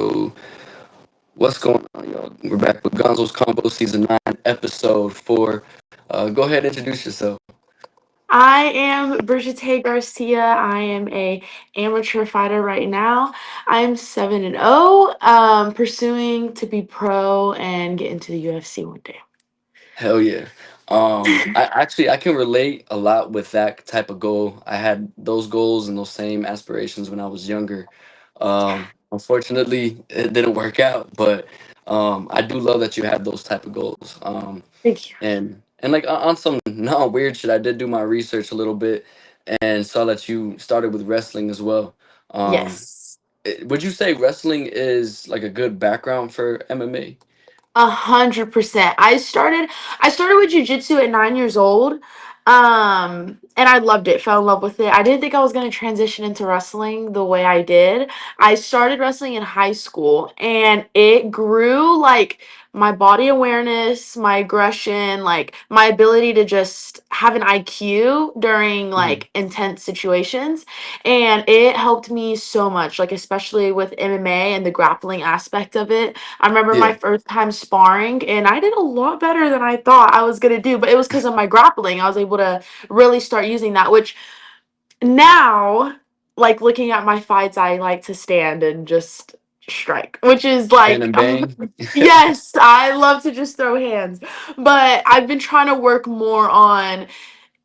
So, what's going on, y'all? We're back with Gonzo's Convo Season 9, Episode 4. Go ahead and introduce yourself. I am Brijatte Garcia. I am a amateur fighter right now. I'm 7-0, pursuing to be pro and get into the UFC one day. Hell yeah. I can relate a lot with that type of goal. I had those goals and those same aspirations when I was younger. Unfortunately, it didn't work out, but I do love that you had those type of goals. Thank you. And like on some non weird shit, I did do my research a little bit and saw that you started with wrestling as well. Um, Yes. would you say wrestling is like a good background for MMA? 100%. I started with jujitsu at 9 years old. And I loved it, fell in love with it. I didn't think I was gonna transition into wrestling the way I did. I started wrestling in high school and it grew like my body awareness, my aggression, like my ability to just have an IQ during Mhm. like intense situations. And it helped me so much, like especially with MMA and the grappling aspect of it. I remember my Yeah, first time sparring, and I did a lot better than I thought I was gonna do, but it was because of my grappling. I was able to really start using that, which now, like looking at my fights, I like to stand and just strike, which is stand like, and bang. yes, I love to just throw hands, but I've been trying to work more on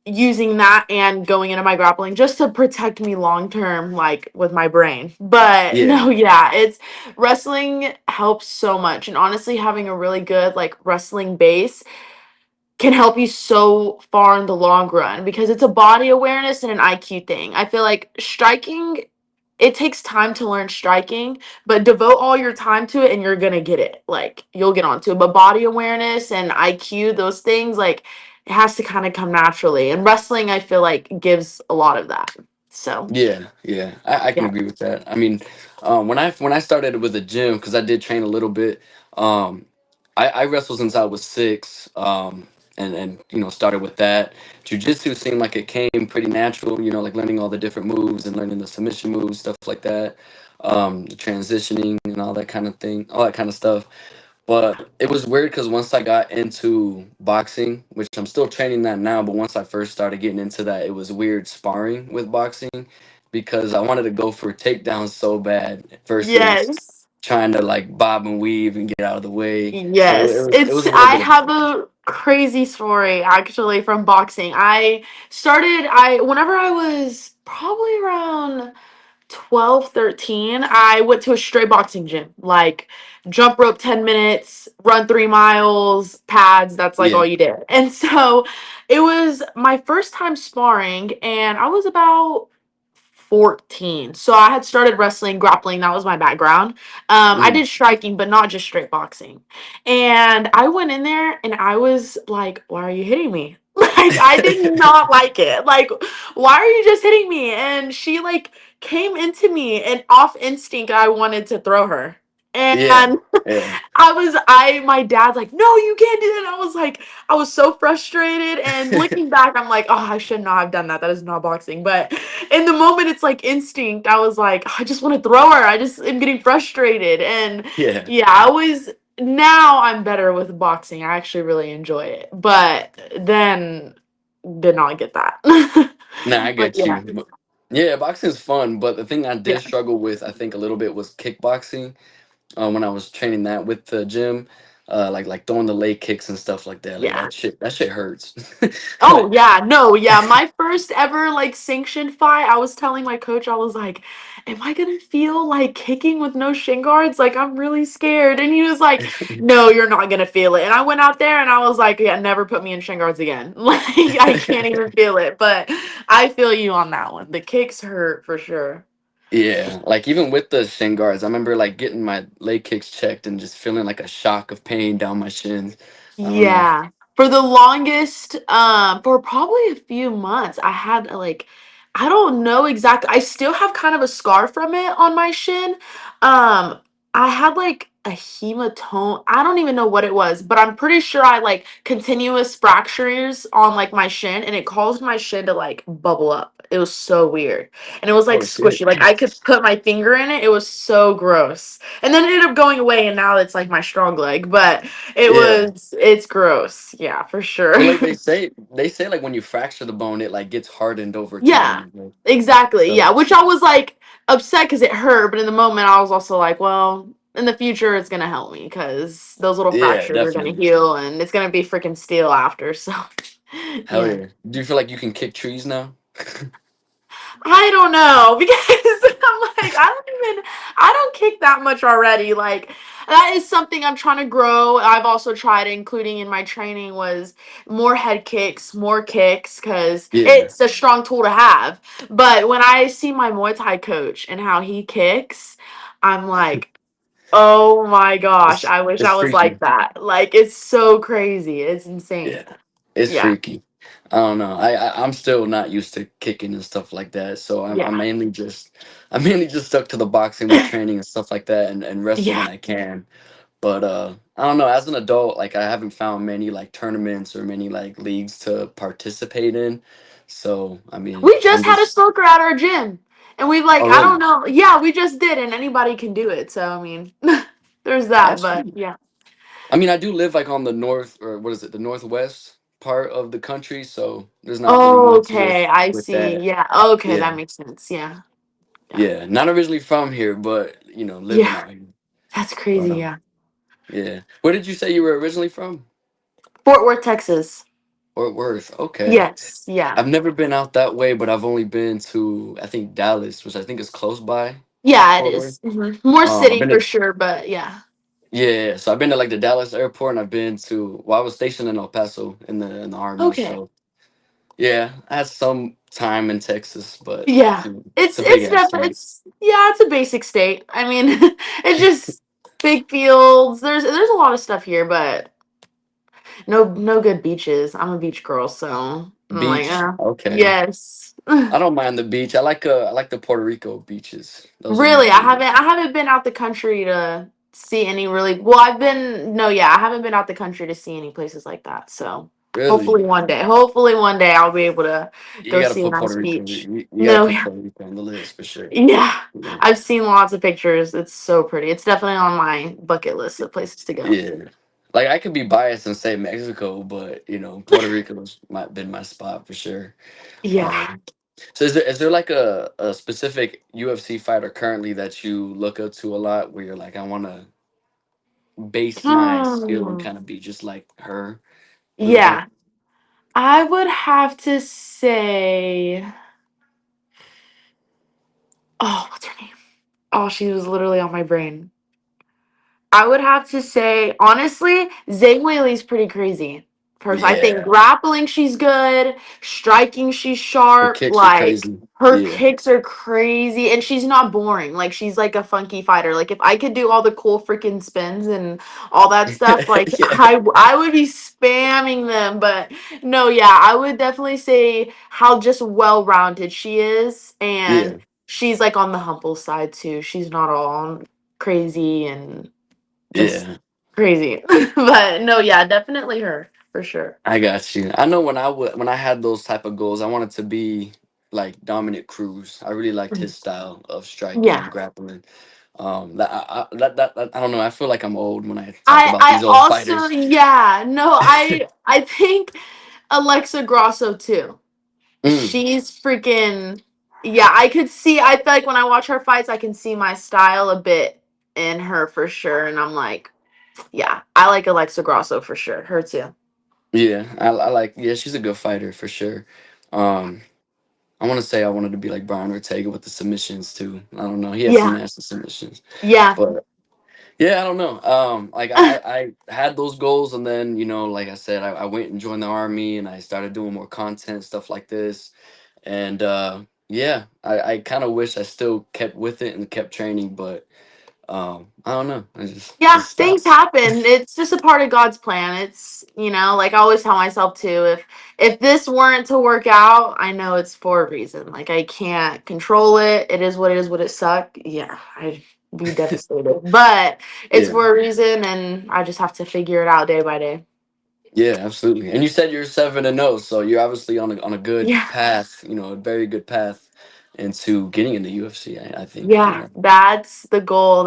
using that and going into my grappling just to protect me long term, like with my brain. But Yeah, no, yeah, it's wrestling helps so much. And honestly, having a really good like wrestling base can help you so far in the long run because it's a body awareness and an IQ thing. I feel like striking, it takes time to learn striking, but devote all your time to it and you're gonna get it. Like you'll get onto it. But body awareness and IQ, those things, like it has to kind of come naturally. And wrestling, I feel like gives a lot of that. So yeah. I can yeah. agree with that. I mean, when I started with the gym, because I did train a little bit, um, I wrestled since I was 6, and started with that. Jiu-jitsu seemed like it came pretty natural, like learning all the different moves and learning the submission moves, stuff like that, the transitioning and all that kind of thing, all that kind of stuff. But it was weird because once I got into boxing, which I'm still training that now, but once I first started getting into that, it was weird sparring with boxing because I wanted to go for takedowns so bad versus Yes. trying to like bob and weave and get out of the way. So it Yes, was it it's was a little I bit of have a crazy story actually from boxing. I whenever I was probably around 12, 13, I went to a straight boxing gym. Like jump rope 10 minutes, run 3 miles, pads, that's like all yeah. you did. And so it was my first time sparring and I was about 14. So I had started wrestling, grappling, that was my background. I Mm. did striking, but not just straight boxing. And I went in there and I was like, why are you hitting me? Like I did not like it. Like, why are you just hitting me? And she like came into me and off instinct I wanted to throw her. Yeah. And Yeah. my dad's like, no, you can't do that. And I was like, I was so frustrated. And looking back, I'm like, oh, I should not have done that. That is not boxing. But in the moment, it's like instinct. I was like, I just want to throw her. I just am getting frustrated. And Yeah. yeah, now I'm better with boxing. I actually really enjoy it. But then did not get that. Nah, I But get yeah. you. Yeah, boxing's fun, but the thing I did Yeah. struggle with, I think, a little bit was kickboxing. When I was training that with the gym, like throwing the leg kicks and stuff like that. Like Yeah. that shit hurts. Oh Like, yeah, no, yeah. My first ever like sanctioned fight, I was telling my coach, I was like, "Am I gonna feel like kicking with no shin guards? Like I'm really scared." And he was like, "No, you're not gonna feel it." And I went out there and I was like, "Yeah, never put me in shin guards again. Like I can't even feel it." But I feel you on that one. The kicks hurt for sure. yeah, like even with the shin guards, I remember like getting my leg kicks checked and just feeling like a shock of pain down my shins. I don't know. Yeah. For the longest, for probably a few months, I had like, I don't know exactly. I still have kind of a scar from it on my shin. I had like a hematome. I don't even know what it was, but I'm pretty sure I like continuous fractures on like my shin, and it caused my shin to like bubble up. It was so weird. And it was like Oh shit. squishy. Like I could put my finger in it. It was so gross. And then it ended up going away, and now it's like my strong leg. But Yeah. it's gross. Yeah, for sure. Well, like they say like when you fracture the bone, it like gets hardened over Yeah, time. Like, exactly. so Yeah, which I was like upset because it hurt, but in the moment I was also like, well, in the future it's gonna help me because those little yeah, fractures are gonna definitely. heal and it's gonna be freaking steel after. So, Hell yeah. yeah. Do you feel like you can kick trees now? I don't know because I'm like I don't kick that much already. Like that is something I'm trying to grow. I've also tried including in my training was more head kicks, more kicks cuz Yeah. it's a strong tool to have. But when I see my Muay Thai coach and how he kicks, I'm like, "Oh my gosh, It's I wish it's I was like freaky. that." Like it's so crazy. It's insane. Yeah. It's Yeah. freaky. I don't know. I'm still not used to kicking and stuff like that. So I'm Yeah. mainly just stuck to the boxing with training and stuff like that and wrestle Yeah. when I can. But I don't know, as an adult, like I haven't found many like tournaments or many like leagues to participate in. So I mean, We I'm just had a just smoker at our gym. And we've oh like, I don't really? know. Yeah, we just did, and anybody can do it. So I mean, there's that. That's But true. yeah. I mean, I do live like on the north or what is it, the northwest part of the country, so there's not really much Okay, I with see. that. Yeah. Okay, Yeah. that makes sense. Yeah. Yeah. Yeah. Not originally from here, but living Yeah. out here. That's But crazy. Yeah. yeah. Where did you say you were originally from? Fort Worth, Texas. Fort Worth. Okay. Yes. Yeah. I've never been out that way, but I've only been to I think Dallas, which I think is close by Yeah, it Fort Worth. is. More I've city been for to sure, but yeah. yeah, so I've been to like the Dallas airport, and I've been to I was stationed in El Paso in the army, Okay. so yeah, I had some time in Texas, but Yeah. it's a big ass state. It's yeah, it's a basic state. I mean, it's just big fields. There's a lot of stuff here, but no good beaches. I'm a beach girl, so I'm like, Beach, okay. yes. I don't mind the beach. I like the Puerto Rico beaches. Those are my Really, favorite. I haven't been out the country to see any really well, I've been no, yeah, I haven't been out the country to see any places like that. So Really, hopefully one day I'll be able to you go gotta see a put nice Puerto Rico. beach. You gotta No, put yeah. Puerto Rico on the list for sure. Yeah. Yeah. I've seen lots of pictures. It's so pretty. It's definitely on my bucket list of places to go. Yeah. Like I could be biased and say Mexico, but Puerto Rico's been my spot for sure. Yeah. Um, so is there like a specific UFC fighter currently that you look up to a lot where you're like, I want to base my skill and Hmm. kind of be just like her a little bit? Yeah. I would have to say, oh, what's her name? Oh, she was literally on my brain. I would have to say, honestly, Zhang Weili's pretty crazy. First, I think Yeah. grappling, she's good. Striking, she's Her sharp. kicks are Like, crazy. her Yeah. kicks are crazy. And she's not boring. Like, she's like a funky fighter. Like, if I could do all the cool freaking spins and all that stuff, like, Yeah. I would be spamming them. But no, yeah, I would definitely say how just well rounded she is. And Yeah. she's like on the humble side, too. She's not all crazy and just Yeah. crazy. But no, yeah, definitely her for sure. I got you. I know when I had those type of goals, I wanted to be like Dominic Cruz. I really liked Mhm. his style of striking and Yeah. grappling. I don't know. I feel like I'm old when I talk about I these old also fighters. yeah, no, I think Alexa Grasso too. Mm, She's freaking yeah, I could see I feel like when I watch her fights I can see my style a bit in her for sure and I'm like, yeah, I like Alexa Grasso for sure. Her too. yeah, I like. Yeah, she's a good fighter for sure. Um, I want to say I wanted to be like Brian Ortega with the submissions too. I don't know. He had some Yeah. nasty submissions, Yeah. but yeah, I don't know. Like I had those goals, and then like I said, I went and joined the army, and I started doing more content stuff like this, and yeah, I kind of wish I still kept with it and kept training, but I don't know. I just Yeah, just things stopped. happen. It's just a part of God's plan. It's, like I always tell myself too, if this weren't to work out, I know it's for a reason. Like I can't control it. It is what it is, what it suck. Yeah. be devastated. But it's Yeah. for a reason, and I just have to figure it out day by day. Yeah, absolutely. And you said you're 7-0, so you're obviously on a good Yeah. path. A very good path into getting into UFC. I think. Yeah, that's the goal.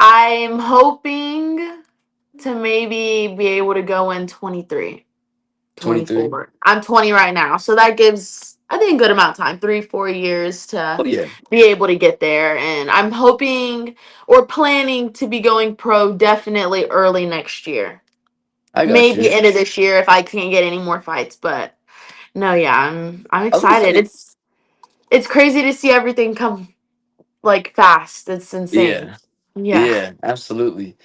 I'm hoping to maybe be able to go in 23, 23. 24. I'm 20 right now. So that gives, I think, a good amount of time, 3, 4 years to Oh yeah, be able to get there. And I'm hoping or planning to be going pro definitely early next year. I got Maybe you. end of this year if I can't get any more fights. But no, yeah, I'm I was gonna excited. say, It's crazy to see everything come like fast. It's insane. yeah, Yeah. yeah, absolutely.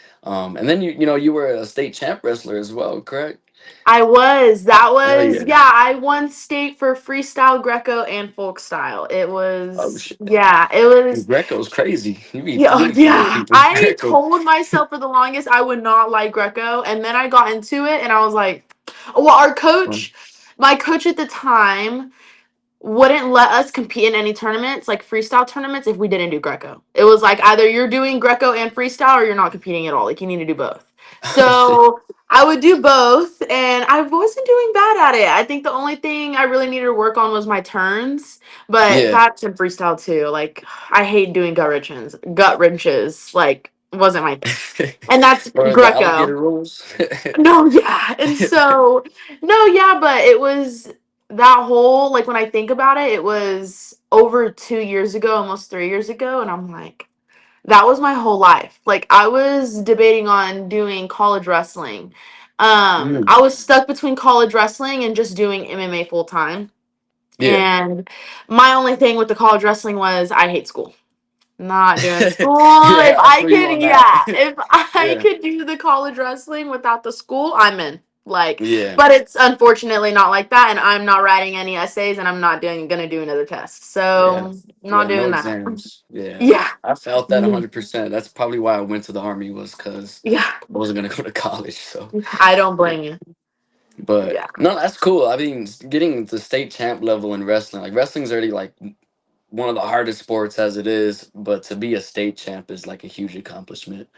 And then you were a state champ wrestler as well, correct? I was. That Hell was, yeah. yeah, I won state for freestyle, Greco, and folk style. Oh shit. Yeah, it was, Greco's crazy. You yeah, be killing yeah. people. I Greco. told myself for the longest I would not like Greco, and then I got into it, and I was like, well, my coach at the time, wouldn't let us compete in any tournaments, like freestyle tournaments, if we didn't do Greco. It was like either you're doing Greco and freestyle or you're not competing at all. Like you need to do both. Oh shit. So I would do both and I wasn't doing bad at it. I think the only thing I really needed to work on was my turns, but Yeah. that's in freestyle too. Like I hate doing gut wrenches. Gut wrenches like wasn't my thing. And that's Or the Greco. alligator rules. No, yeah. And so, no, yeah, but it was that whole, like, when I think about it, it was over 2 years ago, almost 3 years ago. And I'm like, that was my whole life. Like, I was debating on doing college wrestling. Mm, I was stuck between college wrestling and just doing MMA full time. yeah. And my only thing with the college wrestling was I hate school. Not doing school. If Yeah, I I feel you could, on that. yeah, if I Yeah. could do the college wrestling without the school, I'm in. Like, Yeah. but it's unfortunately not like that, and I'm not writing any essays, and I'm not gonna do another test. Yeah. So, not Yeah. No doing that. exams. Yeah. Yeah, I felt that 100%. That's probably why I went to the army, was because yeah. I wasn't gonna go to college. So I don't yeah. blame you. But Yeah. no, that's cool. I mean, getting the state champ level in wrestling, like wrestling's already like one of the hardest sports as it is, but to be a state champ is like a huge accomplishment.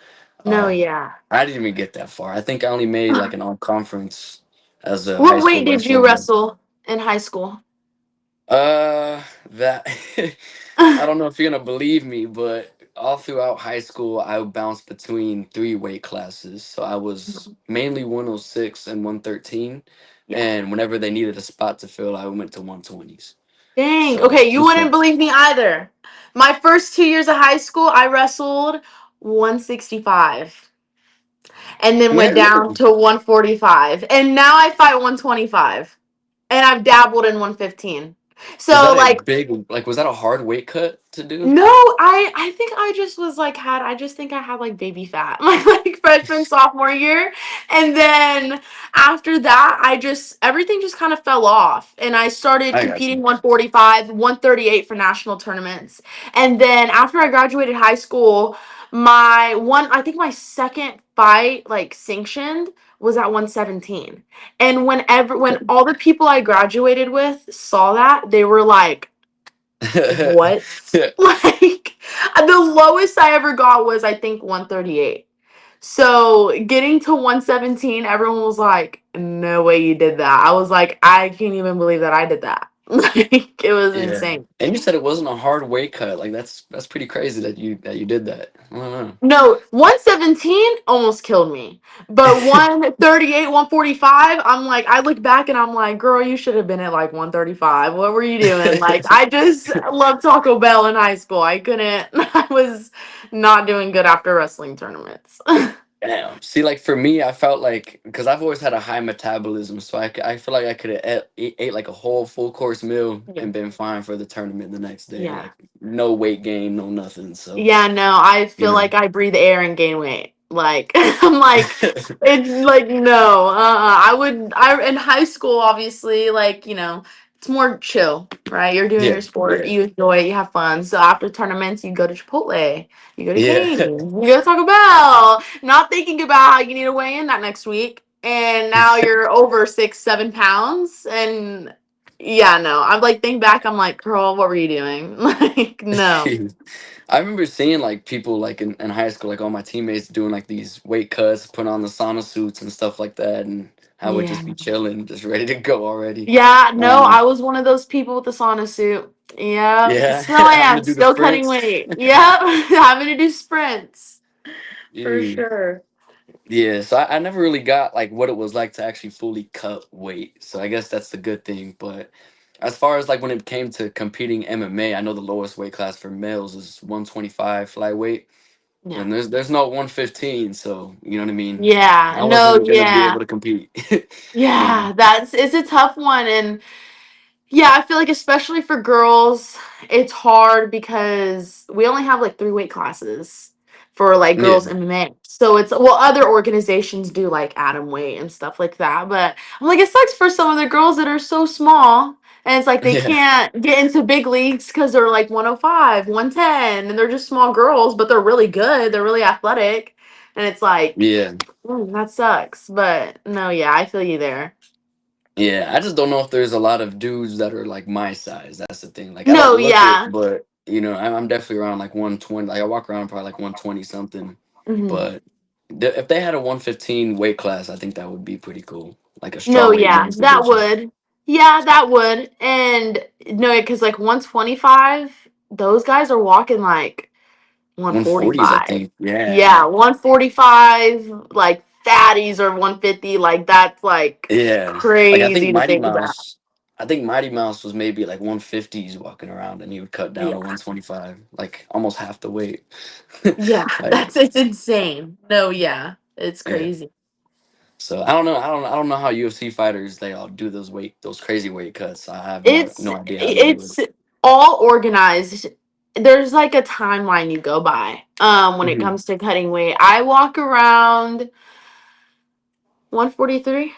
No, Um, yeah. I didn't even get that far. I think I only made like an all conference as a high What school weight did you wrestler. But wrestle in high school? that I don't know if you're gonna believe me, but all throughout high school, I bounced between three weight classes. So I was mainly 106 and 113, Yeah. and whenever they needed a spot to fill, I went to 120s. Dang. So Okay, you this wouldn't one, believe me either. My first 2 years of high school, I wrestled 165 and then went man, down really? to 145. And now I fight 125. And I've dabbled in 115. Was that So a like big like? Was that a hard weight cut to do? no, I think I just was like I just think I had like baby fat my like freshman sophomore year, and then after that I just everything just kind of fell off, and I started I got you. competing 145, 138 for national tournaments, and then after I graduated high school, I think my second fight like sanctioned was at 117, and when all the people I graduated with saw that they were like what? Like the lowest I ever got was I think 138. So getting to 117, everyone was like, "No way you did that." I was like, "I can't even believe that I did that." Like it was Yeah, insane. and you said it wasn't a hard weight cut. Like that's pretty crazy that you did that. I don't know. No, 117 almost killed me. But 138, 145, I'm like, I look back and I'm like, girl, you should have been at like 135. What were you doing? Like, I just loved Taco Bell in high school. I couldn't, I was not doing good after wrestling tournaments. Damn. See, like for me, I felt like because I've always had a high metabolism, so I feel like I could have ate like a whole full course meal Yeah. and been fine for the tournament the next day. Yeah. Like no weight gain, no nothing. So Yeah, no, I you feel know. like I breathe air and gain weight. Like I'm like it's like no. In high school obviously like, it's more chill, right? You're doing Yeah, your sport, yeah, you enjoy it, you have fun. So after tournaments, you go to Chipotle, you go to yeah. Cane's, you go to Taco Bell, not thinking about how you need to weigh in that next week. And now you're over 6, 7 pounds and Yeah, no. I'm like, think back. I'm like, girl, what were you doing? Like, no. I remember seeing like people like in high school, like all my teammates doing like these weight cuts, putting on the sauna suits and stuff like that, and I would Yeah. just be chilling, just ready to go already. Yeah, no, I Um, was one of those people with the sauna suit. Yep. yeah, Still having to am. do the Still cutting sprints. weight. Yep. Having to do sprints. For Mm. sure. Yeah, so I never really got like what it was like to actually fully cut weight. So I guess that's the good thing. But as far as like when it came to competing MMA, I know the lowest weight class for males is 125 flyweight. Yeah. And there's no 115, so you know what I mean. Yeah. I No, wasn't gonna be able yeah. to compete. you know. Yeah. That's it's a tough one. And yeah, I feel like especially for girls, it's hard because we only have like three weight classes for like Yeah. girls MMA. So it's well, other organizations do like atom weight and stuff like that. But I'm like, it sucks for some of the girls that are so small. And it's like they Yeah. can't get into big leagues because they're like 105, 110, and they're just small girls, but they're really good. They're really athletic. And it's like, Yeah. that sucks. But no, yeah, I feel you there. Yeah. I just don't know if there's a lot of dudes that are like my size. That's the thing. Like I don't No, look it, yeah. but I'm definitely around like 120. Like I walk around probably like 120 something. Mhm. But if they had a 115 weight class, I think that would be pretty cool. Like a No, strawweight yeah, men's that division. would. Yeah, that would. And no, because like 125, those guys are walking like 140s, I 145. think. Yeah. Yeah, 145, like fatties or 150. Like that's like Yeah. Like crazy to think about. I think Mighty Mouse was maybe like 150s walking around and he would cut down Yeah. to 125, like almost half the weight. Yeah, Like, that's it's insane. No, yeah, it's yeah. crazy. So I don't know how UFC fighters they all do those crazy weight cuts. I have It's no idea how they do it. it's all organized. There's like a timeline you go by when it Hmm. comes to cutting weight. I walk around 143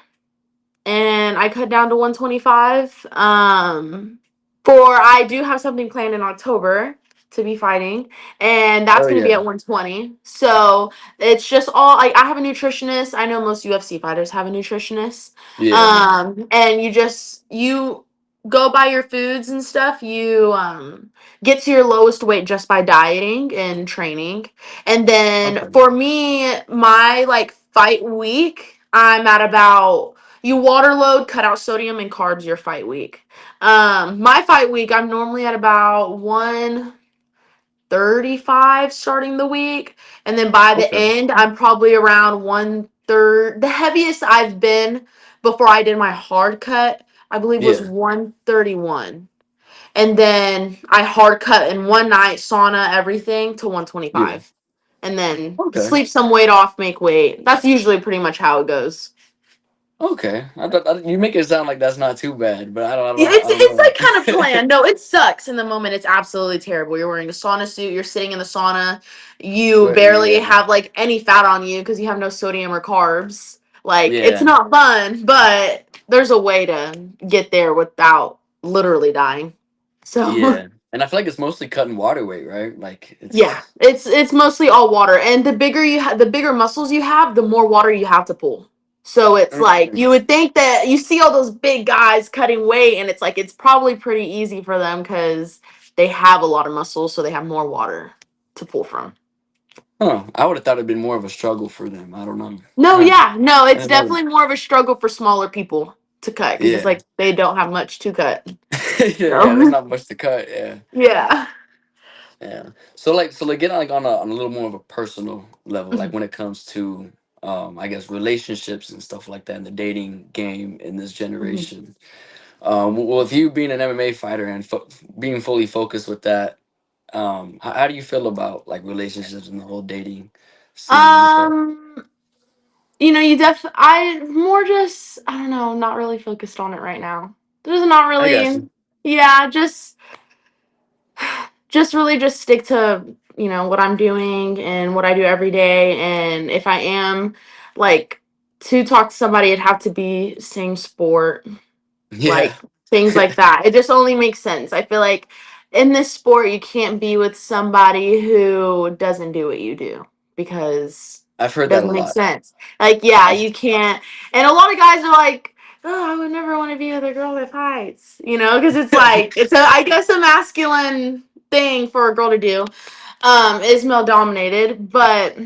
and I cut down to 125. For I do have something planned in October to be fighting, and that's Oh going to be yeah. at 120. So it's just all like I have a nutritionist. I know most UFC fighters have a nutritionist. Yeah, yeah. And you go by your foods and stuff. You get to your lowest weight just by dieting and training. And then Okay. for me, my like fight week, I'm at about you water load, cut out sodium and carbs your fight week. My fight week, I'm normally at about 135 starting the week. And then by the Okay. end, I'm probably around 130. The heaviest I've been before I did my hard cut, I believe was Yeah. 131. And then I hard cut in one night, sauna, everything to Yeah. 125. And then Okay. sleep some weight off, make weight. That's usually pretty much how it goes. Okay. You make it sound like that's not too bad, but Yeah, I it's don't it's know. like kind of planned. No, it sucks in the moment. It's absolutely terrible. You're wearing a sauna suit. You're sitting in the sauna. You Sweating. barely Yeah. have like any fat on you because you have no sodium or carbs. Like it's Yeah. not fun, but there's a way to get there without literally dying. So Yeah. And I feel like it's mostly cutting water weight, right? Like yeah, it's it's mostly all water, and the bigger muscles you have, the more water you have to pull. So it's like Mm. you would think that you see all those big guys cutting weight, and it's like it's probably pretty easy for them because they have a lot of muscles, so they have more water to pull from. Huh. I would have thought it'd been more of a struggle for them. I don't know. No, Huh. yeah, no, it's That's another. definitely more of a struggle for smaller people to cut because it's Yeah. like they don't have much to cut. Yeah, there's So not much to cut. Yeah. yeah. Yeah. So like getting like on a little more of a personal level, like Mhm, when it comes to I guess relationships and stuff like that in the dating game in this mhm. generation. Well, with you being an MMA fighter and being fully focused with that, how do you feel about like relationships and the whole dating scene with that? Um, I more just I don't know, not really focused on it right now. There's not I got you. really, yeah, just really just stick to, what I'm doing and what I do every day. And if I am like to talk to somebody, it'd have to be same sport, Yeah. like things like that. It just only makes sense. I feel like in this sport, you can't be with somebody who doesn't do what you do because I've it heard that a doesn't make lot. sense. Like, yeah, I've you can't. And a lot of guys are like, oh, I would never want to be with a girl that fights, you know, because it's like it's a I guess a masculine thing for a girl to do. Is male dominated, but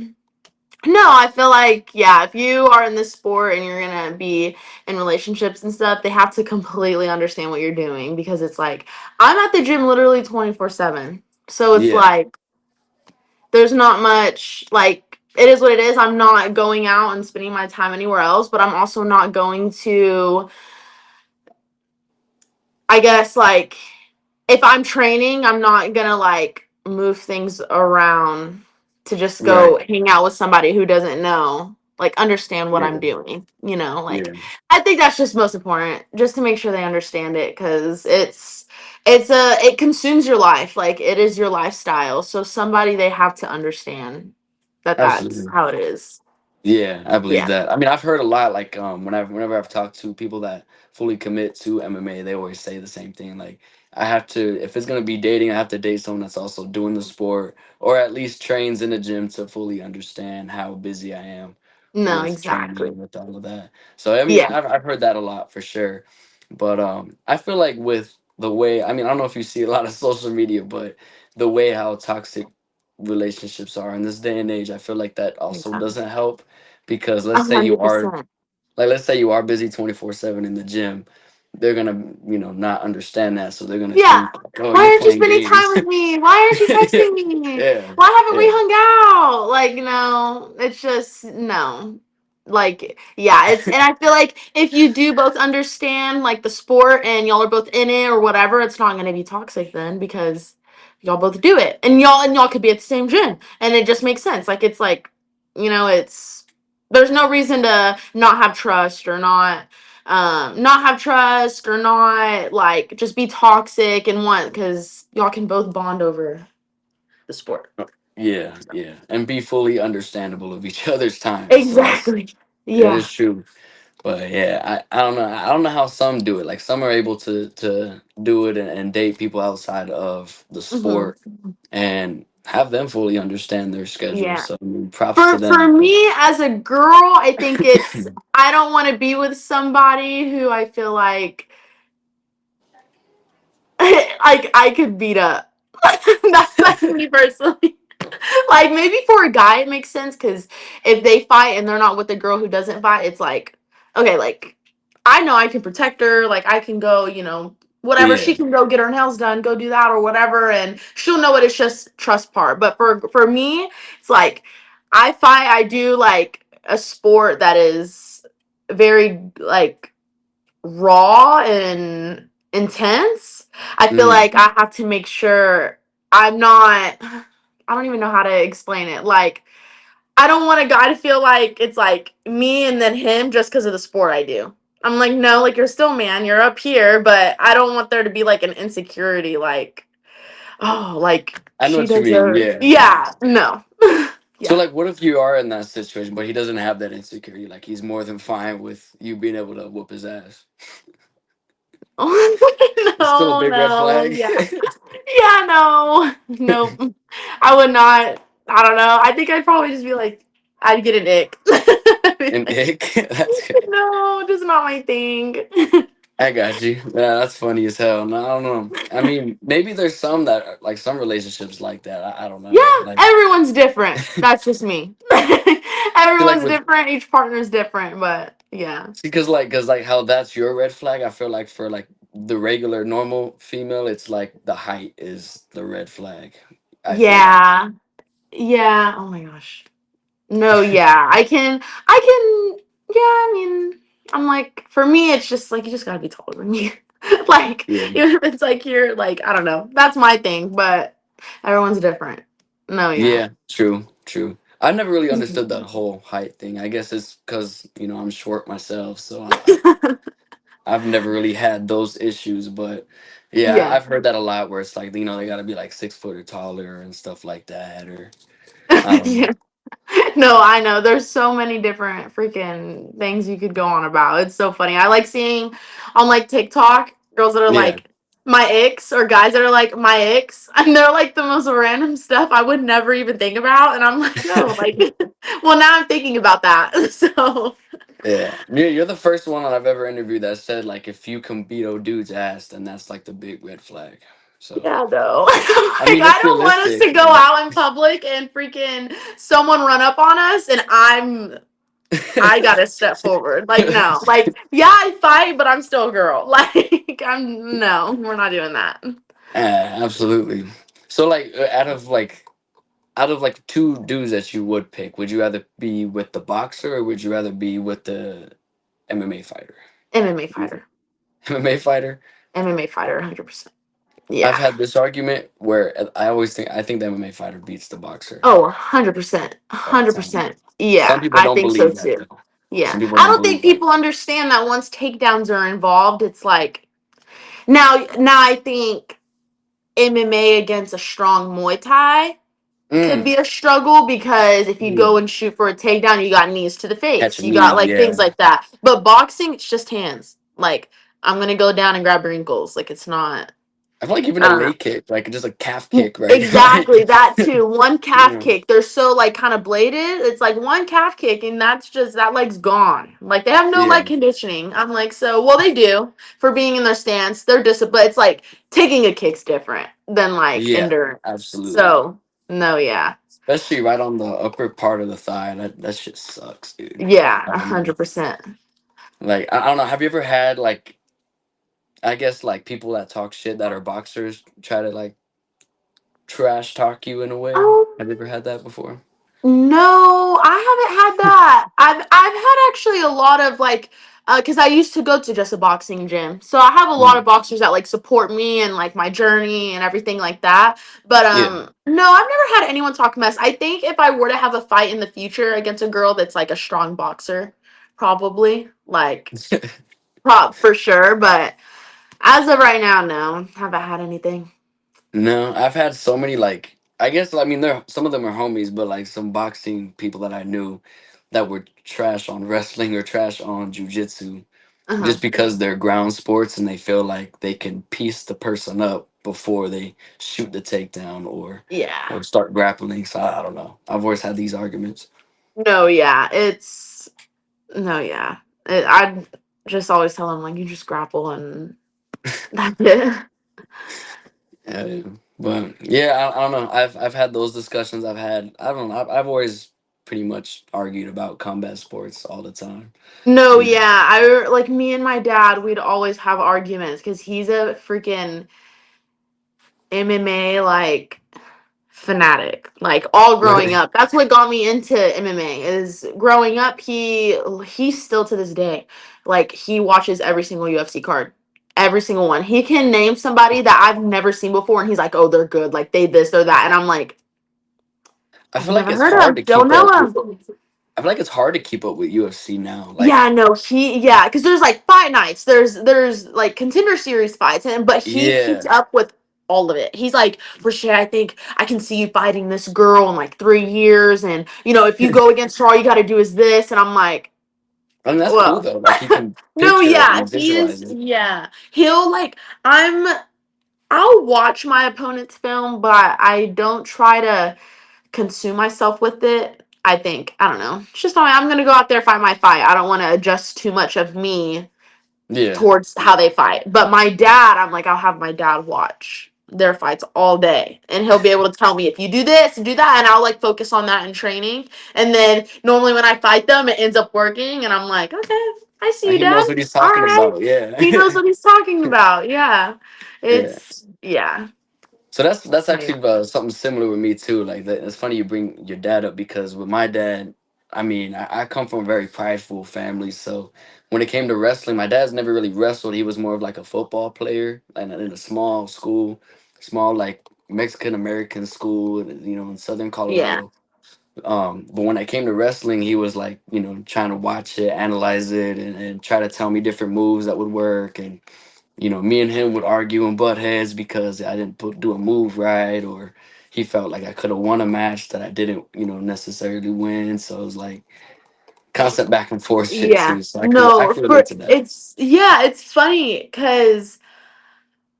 no, I feel like yeah, if you are in this sport and you're gonna be in relationships and stuff, they have to completely understand what you're doing because it's like I'm at the gym literally 24/7. So it's Yeah, like there's not much like it is what it is. I'm not going out and spending my time anywhere else, but I'm also not going to I guess like if I'm training, I'm not gonna like move things around to just right. go hang out with somebody who doesn't know, like understand what I'm Yeah, doing. You know, like yeah. I think that's just most important, just to make sure they understand it, because it consumes your life, like it is your lifestyle. So somebody they have to understand that that's Absolutely. how it is. Yeah, I believe Yeah. that. I mean, I've heard a lot like whenever I've talked to people that fully commit to MMA, they always say the same thing. Like I have to if it's gonna be dating, I have to date someone that's also doing the sport or at least trains in the gym to fully understand how busy I am No, with exactly. training with all of that. So I mean, Yeah. I've heard that a lot for sure. But I feel like with the way I mean, I don't know if you see a lot of social media, but the way how toxic relationships are in this day and age, I feel like that also Yeah. doesn't help because let's A say you hundred are percent. let's say you are busy 24/7 in the gym, they're gonna not understand that, so they're gonna Yeah. think like, oh, Why you're aren't you playing spending time games. with me? Why aren't you texting me? Yeah, Why haven't we yeah. hung out? Like, it's just no. Like, yeah, it's and I feel like if you do both understand like the sport and y'all are both in it or whatever, it's not gonna be toxic then because y'all both do it. And y'all could be at the same gym and it just makes sense. Like it's like, it's there's no reason to not have trust or not have trust or not like just be toxic and want because y'all can both bond over the sport. Yeah, yeah, and be fully understandable of each other's time. So Exactly. that Yeah. is true. But yeah, I don't know. I don't know how some do it. Like some are able to do it and date people outside of the Hmm. sport and have them fully understand their schedule. Yeah. So I mean, props to For them. me as a girl, I think it's I don't want to be with somebody who I feel like like I could beat up. That's like me personally. Like maybe for a guy it makes sense because if they fight and they're not with the girl who doesn't fight, it's like okay, like I know I can protect her, like I can go, whatever, she Yeah, can go get her nails done, go do that or whatever, and she'll know it. It's just trust part. But for me, it's like I fight, I do like a sport that is very like raw and intense. I feel mm, like I have to make sure I'm not I don't even know how to explain it. Like I don't want a guy to feel like it's like me and then him just because of the sport I do. I'm like, no, like you're still man, you're up here, but I don't want there to be like an insecurity, like, oh, like I know she what you does mean. her. Yeah, yeah. Yeah, no. So Yeah. like, what if you are in that situation, but he doesn't have that insecurity? Like he's more than fine with you being able to whoop his ass. It's still a No, big red no, flag. yeah. Yeah, no. Nope. I would not. I don't know. I think I'd probably just be like, I'd get an ick. Be An like, ick. That's good. no, just not my thing. I got you. Yeah, that's funny as hell. No, I don't know. I mean, maybe there's some that like some relationships like that. I don't Yeah, know. Like, everyone's different. That's just me. see, like Everyone's with different. Each partner's different, but yeah. see, because like how that's your red flag. I feel like for like the regular normal female, it's like the height is the red flag. I feel like. Yeah. Yeah. Oh my gosh. No, yeah. Yeah, I mean, I'm like, for me, it's just like, you just gotta be taller than me. Like, Yeah. even if it's like you're like, I don't know. That's my thing, but everyone's different. No, yeah. Yeah, true, true. I never really understood that whole height thing. I guess it's because I'm short myself, so I've never really had those issues. But yeah, Yeah. I've heard that a lot, where it's like they got to be like 6 foot or taller and stuff like that, or I don't know. Yeah. No, I know. There's so many different freaking things you could go on about. It's so funny. I like seeing on like TikTok girls that are Yeah, like my ex or guys that are like my ex and they're like the most random stuff I would never even think about and I'm like, "No, like well now I'm thinking about that." So, Yeah, you're the first one that I've ever interviewed that said like if you can beat a dude's ass, then that's like the big red flag. So Yeah, though. I Like, mean, I it's don't want us realistic. to go out in public and freaking someone run up on us and I gotta step forward. Like, no. Like, yeah, I fight, but I'm still a girl. Like, no, we're not doing that. Absolutely. So like out of like two dudes that you would pick, would you rather be with the boxer or would you rather be with the MMA fighter? MMA fighter. MMA fighter. MMA fighter, 100%. I've Yeah. had this argument where I think the MMA fighter beats the boxer Oh, 100%. all the time. 100%. Some Yeah, people I don't think so believe that too. though. Yeah. Some people I don't don't believe think that. people understand that once takedowns are involved, it's like now I think MMA against a strong Muay Thai could Mm, be a struggle because if you yeah. go and shoot for a takedown, you got knees to the Catch face. a You got knee, like things yeah. like that. But boxing, it's just hands. Like I'm gonna go down and grab your ankles. Like it's not. I feel like even a I don't know. leg kick, like just a calf kick, right? Exactly that too. One calf Yeah. kick. They're so like kind of bladed. It's like one calf kick, and that's just that leg's gone. Like they have no Yeah. leg conditioning. I'm like, so well they do for being in their stance. They're disciplined. It's like taking a kick's different than like Yeah, endurance. absolutely. So no, yeah, Especially right on the upper part of the thigh. That shit sucks, dude. yeah, I a don't know. 100%. Like I don't know. Have you ever had like I guess like people that talk shit that are boxers try to like trash talk you in a way? Have you ever had that before? No, I haven't had that. I've had actually a lot of like because I used to go to just a boxing gym. So I have a lot Mm. of boxers that like support me and like my journey and everything like that. But Yeah. no, I've never had anyone talk mess. I think if I were to have a fight in the future against a girl that's like a strong boxer, probably like prop for sure, but as of right now, no, haven't had anything. No, I've had so many like I guess I mean they're some of them are homies, but like some boxing people that I knew that were trash on wrestling or trash on jujitsu Uh-huh. just because they're ground sports and they feel like they can piece the person up before they shoot the takedown Yeah. or start grappling. So I don't know. I've always had these arguments. No, yeah. It's no, yeah. I just always tell them like you just grapple and that's it. Yeah, but yeah, I don't know. I've had those discussions. I don't know. I've always pretty much argued about combat sports all the time. No, You know. yeah. I like me and my dad. We'd always have arguments because he's a freaking MMA like fanatic. Like all growing Really? up, that's what got me into MMA. Is growing up, he's still to this day like he watches every single UFC card. Every single one. He can name somebody that I've never seen before, and he's like, "Oh, they're good. Like they this, they're that," and I'm like, I I've feel like never it's heard of hard him. to Don't keep know up. him. I feel like it's hard to keep up with UFC now. Like, Yeah, no, yeah, because there's like fight nights, there's like contender series fights, and but he keeps yeah, up with all of it. He's like, Brijatte, I think I can see you fighting this girl in like 3 years, and if you go against her, all you got to do is this, and I'm like, I mean that's cool well, though. Like you can no, picture it yeah, and he visualize is, it. yeah, he'll like, I'll watch my opponent's film, but I don't try to consume myself with it. I think I don't know. It's just I'm gonna go out there fight my fight. I don't want to adjust too much of me Yeah, towards how they fight. But my dad, I'm like, I'll have my dad watch their fights all day, and he'll be able to tell me if you do this and do that, and I'll like focus on that in training. And then normally when I fight them, it ends up working, and I'm like, okay, I see and you, he dad. knows what he's All talking right, about. he knows Yeah, what he's talking about. Yeah, yeah. it's yeah. So that's Oh, yeah. actually something similar with me too. Like that, it's funny you bring your dad up because with my dad, I mean, I come from a very prideful family. So when it came to wrestling, my dad's never really wrestled. He was more of like a football player, and in a small school, small like Mexican American school, in Southern Yeah. Colorado. But when I came to wrestling, he was like, trying to watch it, analyze it, and try to tell me different moves that would work. And me and him would argue and butt heads because I didn't do a move right, or he felt like I could have won a match that I didn't, necessarily win. So it was like constant back and forth shit Yeah. too. So I No, can relate to that. it's funny because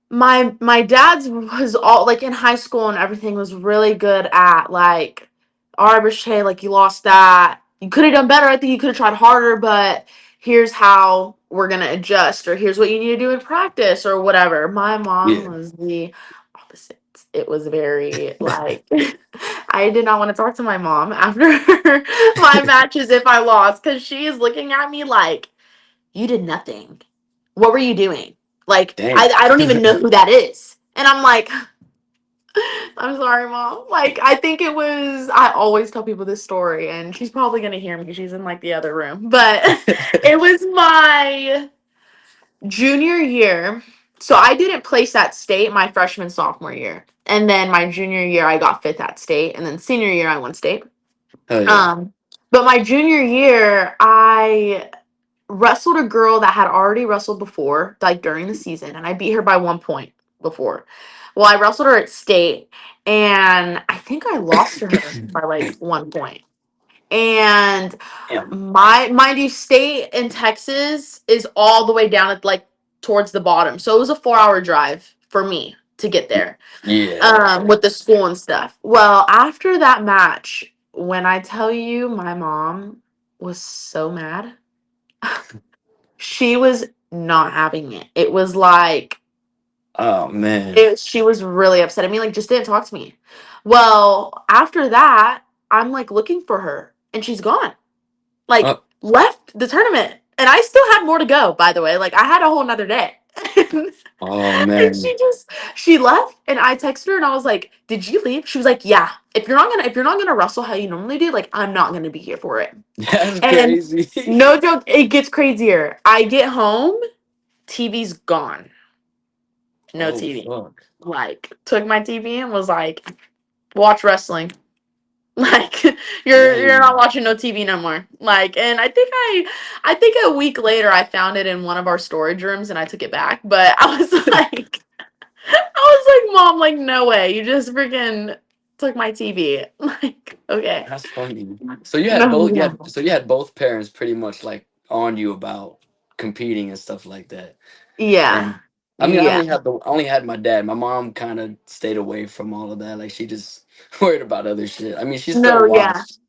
my dad's was all like in high school and everything was really good at like arbitration, like you lost that. you could have done better. I think you could have tried harder, but here's how we're going to adjust, or here's what you need to do in practice, or whatever. My mom Yeah. was the opposite. It was very like, I did not want to talk to my mom after my matches if I lost, because she is looking at me like, you did nothing. What were you doing? Like, Dang. I don't even know who that is. And I'm like, I'm sorry, mom. Like, I think it was, I always tell people this story, and she's probably going to hear me because she's in like the other room. But it was my junior year. So I didn't place at state my freshman, sophomore year. And then my junior year, I got fifth at state. And then senior year, I won state. Oh yeah. Um, but my junior year, I wrestled a girl that had already wrestled before, like during the season, and I beat her by 1 point before. Well, I wrestled her at state, and I think I lost to her by like 1 point. And Damn. my mind you, state in Texas is all the way down at like towards the bottom. So it was a 4 hour drive for me to get there. Yeah. With the school and stuff. Well, after that match, when I tell you my mom was so mad, she was not having it. It was like Oh man. she was really upset at me, like just didn't talk to me. Well, after that, I'm like looking for her and she's gone. Like Oh, left the tournament. And I still had more to go, by the way. Like I had a whole nother day. And oh she man. just she left and I texted her and I was like, "Did you leave?" She was like, "Yeah. If you're not gonna wrestle how you normally do, like I'm not gonna be here for it." That's And crazy. no joke, it gets crazier. I get home, TV's gone. No Oh TV. fuck. Like took my TV and was like, watch wrestling. Like you're not Dang. watching no TV no more. Like, and I think a week later I found it in one of our storage rooms and I took it back. But I was like I was like, Mom, like no way. You just freaking took my TV. Like, okay. That's funny. So you had No, both yeah. you had both parents pretty much like on you about competing and stuff like that. Yeah. And I mean Yeah. I only had my dad. My mom kind of stayed away from all of that. Like she just worried about other shit. I mean she still No, yeah. watched,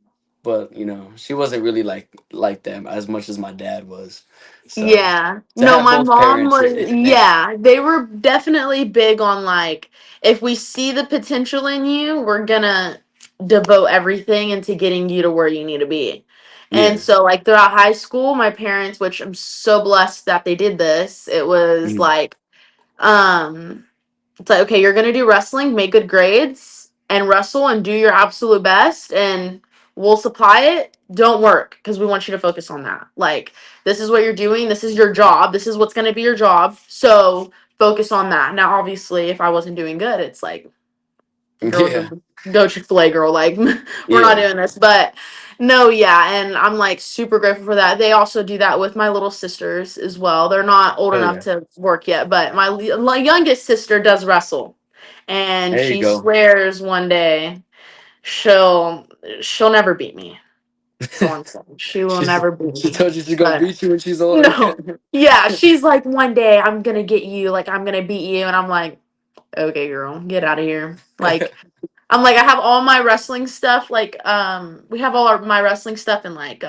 but you know, she wasn't really like them as much as my dad was. So Yeah. to No, have my both mom parents, was, man, yeah, they were definitely big on like, if we see the potential in you, we're gonna devote everything into getting you to where you need to be. And yeah. so, like, throughout high school, my parents, which I'm so blessed that they did this, it was Mhm. like, um, it's like, okay, you're gonna do wrestling, make good grades, and wrestle and do your absolute best, and we'll supply it. Don't work because we want you to focus on that. Like, this is what you're doing. This is your job. This is what's gonna be your job. So focus on that. Now, obviously, if I wasn't doing good, it's like, girl, Yeah, go Chick-fil-A, girl. Like, we're not yeah. doing this. But no, yeah, and I'm like super grateful for that. They also do that with my little sisters as well. They're not old Oh enough yeah. to work yet, but my youngest sister does wrestle, and There you she go. swears one day she'll she'll never beat me. That's all I'm saying. She will She's never beat she me. told you she's gonna But beat you when she's older. no, yeah, she's like, one day I'm gonna get you. Like, I'm gonna beat you, and I'm like, okay, girl, get out of here. Like, I'm like, I have all my wrestling stuff. Like, we have all my wrestling stuff in like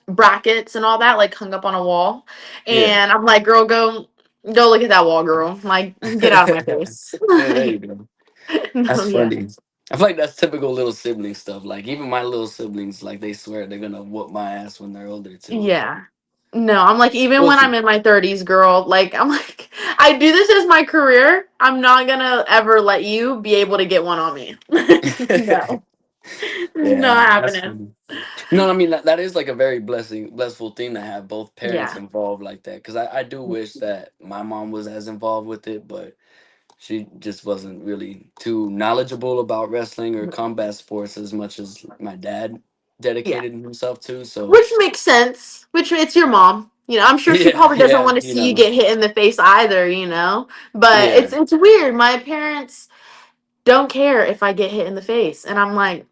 brackets and all that, like hung up on a wall. Yeah. And I'm like, girl, go look at that wall, girl. Like, get out of my face. Yeah, there you Like, go. no, That's yeah, funny. I feel like that's typical little sibling stuff. Like even my little siblings, like they swear they're gonna whoop my ass when they're older too. But yeah. No, I'm like, even we'll when I'm see. in my 30s, girl, like, I'm like, I do this as my career. I'm not gonna ever let you be able to get one on me. No, Yeah, not that's happening. funny. No, I mean that is like a very blissful thing to have both parents Yeah. involved like that. Because I do wish that my mom was as involved with it, but she just wasn't really too knowledgeable about wrestling or combat sports as much as my dad Yeah. dedicated himself to. So Which makes sense. Which it's your mom. You know, I'm sure she yeah, probably doesn't yeah, want to you see you know, get hit in the face either, you know. But yeah. it's weird. My parents don't care if I get hit in the face. And I'm like,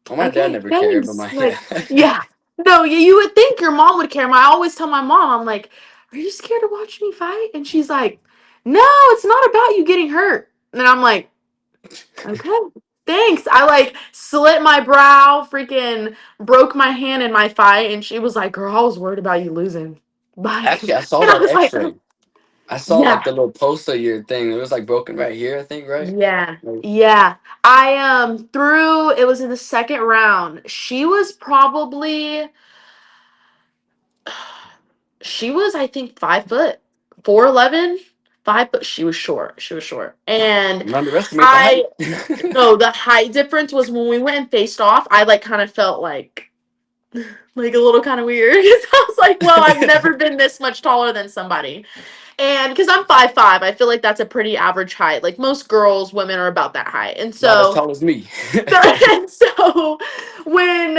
Well, my dad okay, never cared, but thanks. my Like, yeah. yeah. No, you would think your mom would care. I always tell my mom, I'm like, are you scared to watch me fight? And she's like, no, it's not about you getting hurt. And I'm like, okay. Thanks. I like slit my brow, freaking broke my hand in my fight, and she was like, "Girl, I was worried about you losing." Like, and Actually, I saw I that was like, X-ray. I saw like "Yeah, the little poster year thing. It was like broken right here, I think, right? yeah, Like, yeah." I threw. It was in the second round. She was, I think, 5 foot, 4'11", 5 foot. She was short. She was short, and don't underestimate the height. I no. The height difference was when we went and faced off. I like kind of felt like a little kind of weird because I was like, well, I've never been this much taller than somebody. And because I'm 5'5", I feel like that's a pretty average height. Like most girls, women are about that height. And Not as so, tall as me. and so when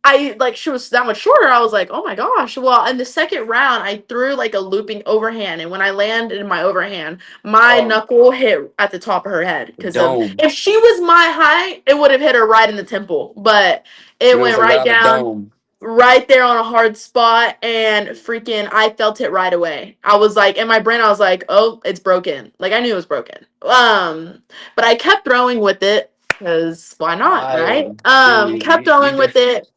I like she was that much shorter, I was like, oh my gosh. Well, in the second round, I threw like a looping overhand. And when I landed in my overhand, my Oh, knuckle hit at the top of her head. Because of dome. if she was my height, it would have hit her right in the temple. But it Yours went are right right on the down dome. right there on a hard spot, and freaking I felt it right away. I was like, in my brain I was like, oh, it's broken. Like I knew it was broken. But I kept throwing with it because why not, right? Wild. Yeah, Kept you throwing with did. it.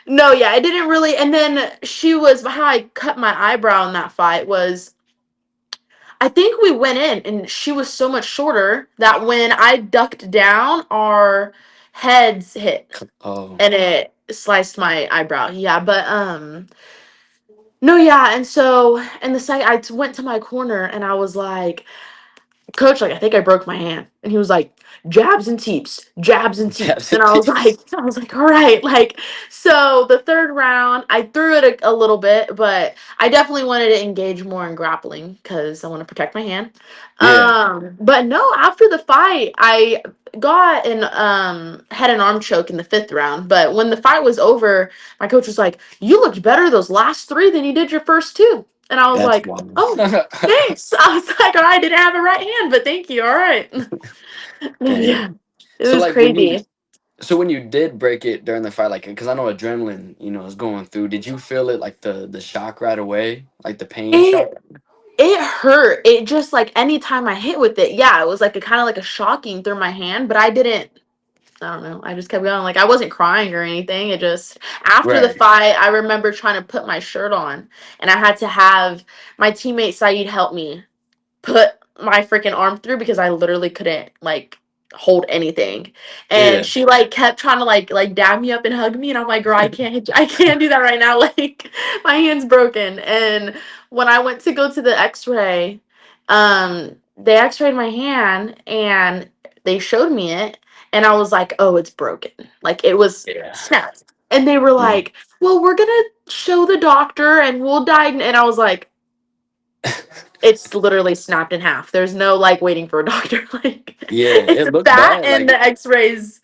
No, yeah, it didn't really. And then she was how I cut my eyebrow in that fight was I think we went in and she was so much shorter that when I ducked down our heads hit Oh, and it sliced my eyebrow. Yeah, but no, yeah, and so in the second, went to my corner and I was like, "Coach, like I think I broke my hand," and he was like, jabs and teeps," taps and and teeth. I was like, "All right." Like, so the third round, I threw it a little bit, but I definitely wanted to engage more in grappling because I want to protect my hand. Yeah, But no, after the fight, I got an head and arm choke in the fifth round. But when the fight was over, my coach was like, "You looked better those last three than you did your first two." And I was that's like, wild. "Oh, thanks." I was like, "All right, I didn't have a right hand, but thank you. All right." Yeah, Dang. it So was like when you crazy. so when you did break it during the fight, like because I know adrenaline, is going through. Did you feel it like the shock right away, like the pain shock? It it hurt. It just like anytime I hit with it, yeah, it was like a kind of like a shocking through my hand, but I didn't. I don't know. I just kept going. Like I wasn't crying or anything. It just after the Right. fight, I remember trying to put my shirt on, and I had to have my teammate Saeed help me put my freaking arm through because I literally couldn't like hold anything. And Yeah. she like kept trying to like dab me up and hug me and I'm like, "Girl, I can't do that right now." Like my hand's broken. And when I went to go to the x-ray, they x-rayed my hand and they showed me it and I was like, "Oh, it's broken." Like it was Yeah. snapped. And they were Yeah. like, "Well, we're gonna show the doctor and we'll diagnose." And I was like, it's literally snapped in half. There's no like waiting for a doctor. Like Yeah. it's It looked that bad. and Like the x-rays.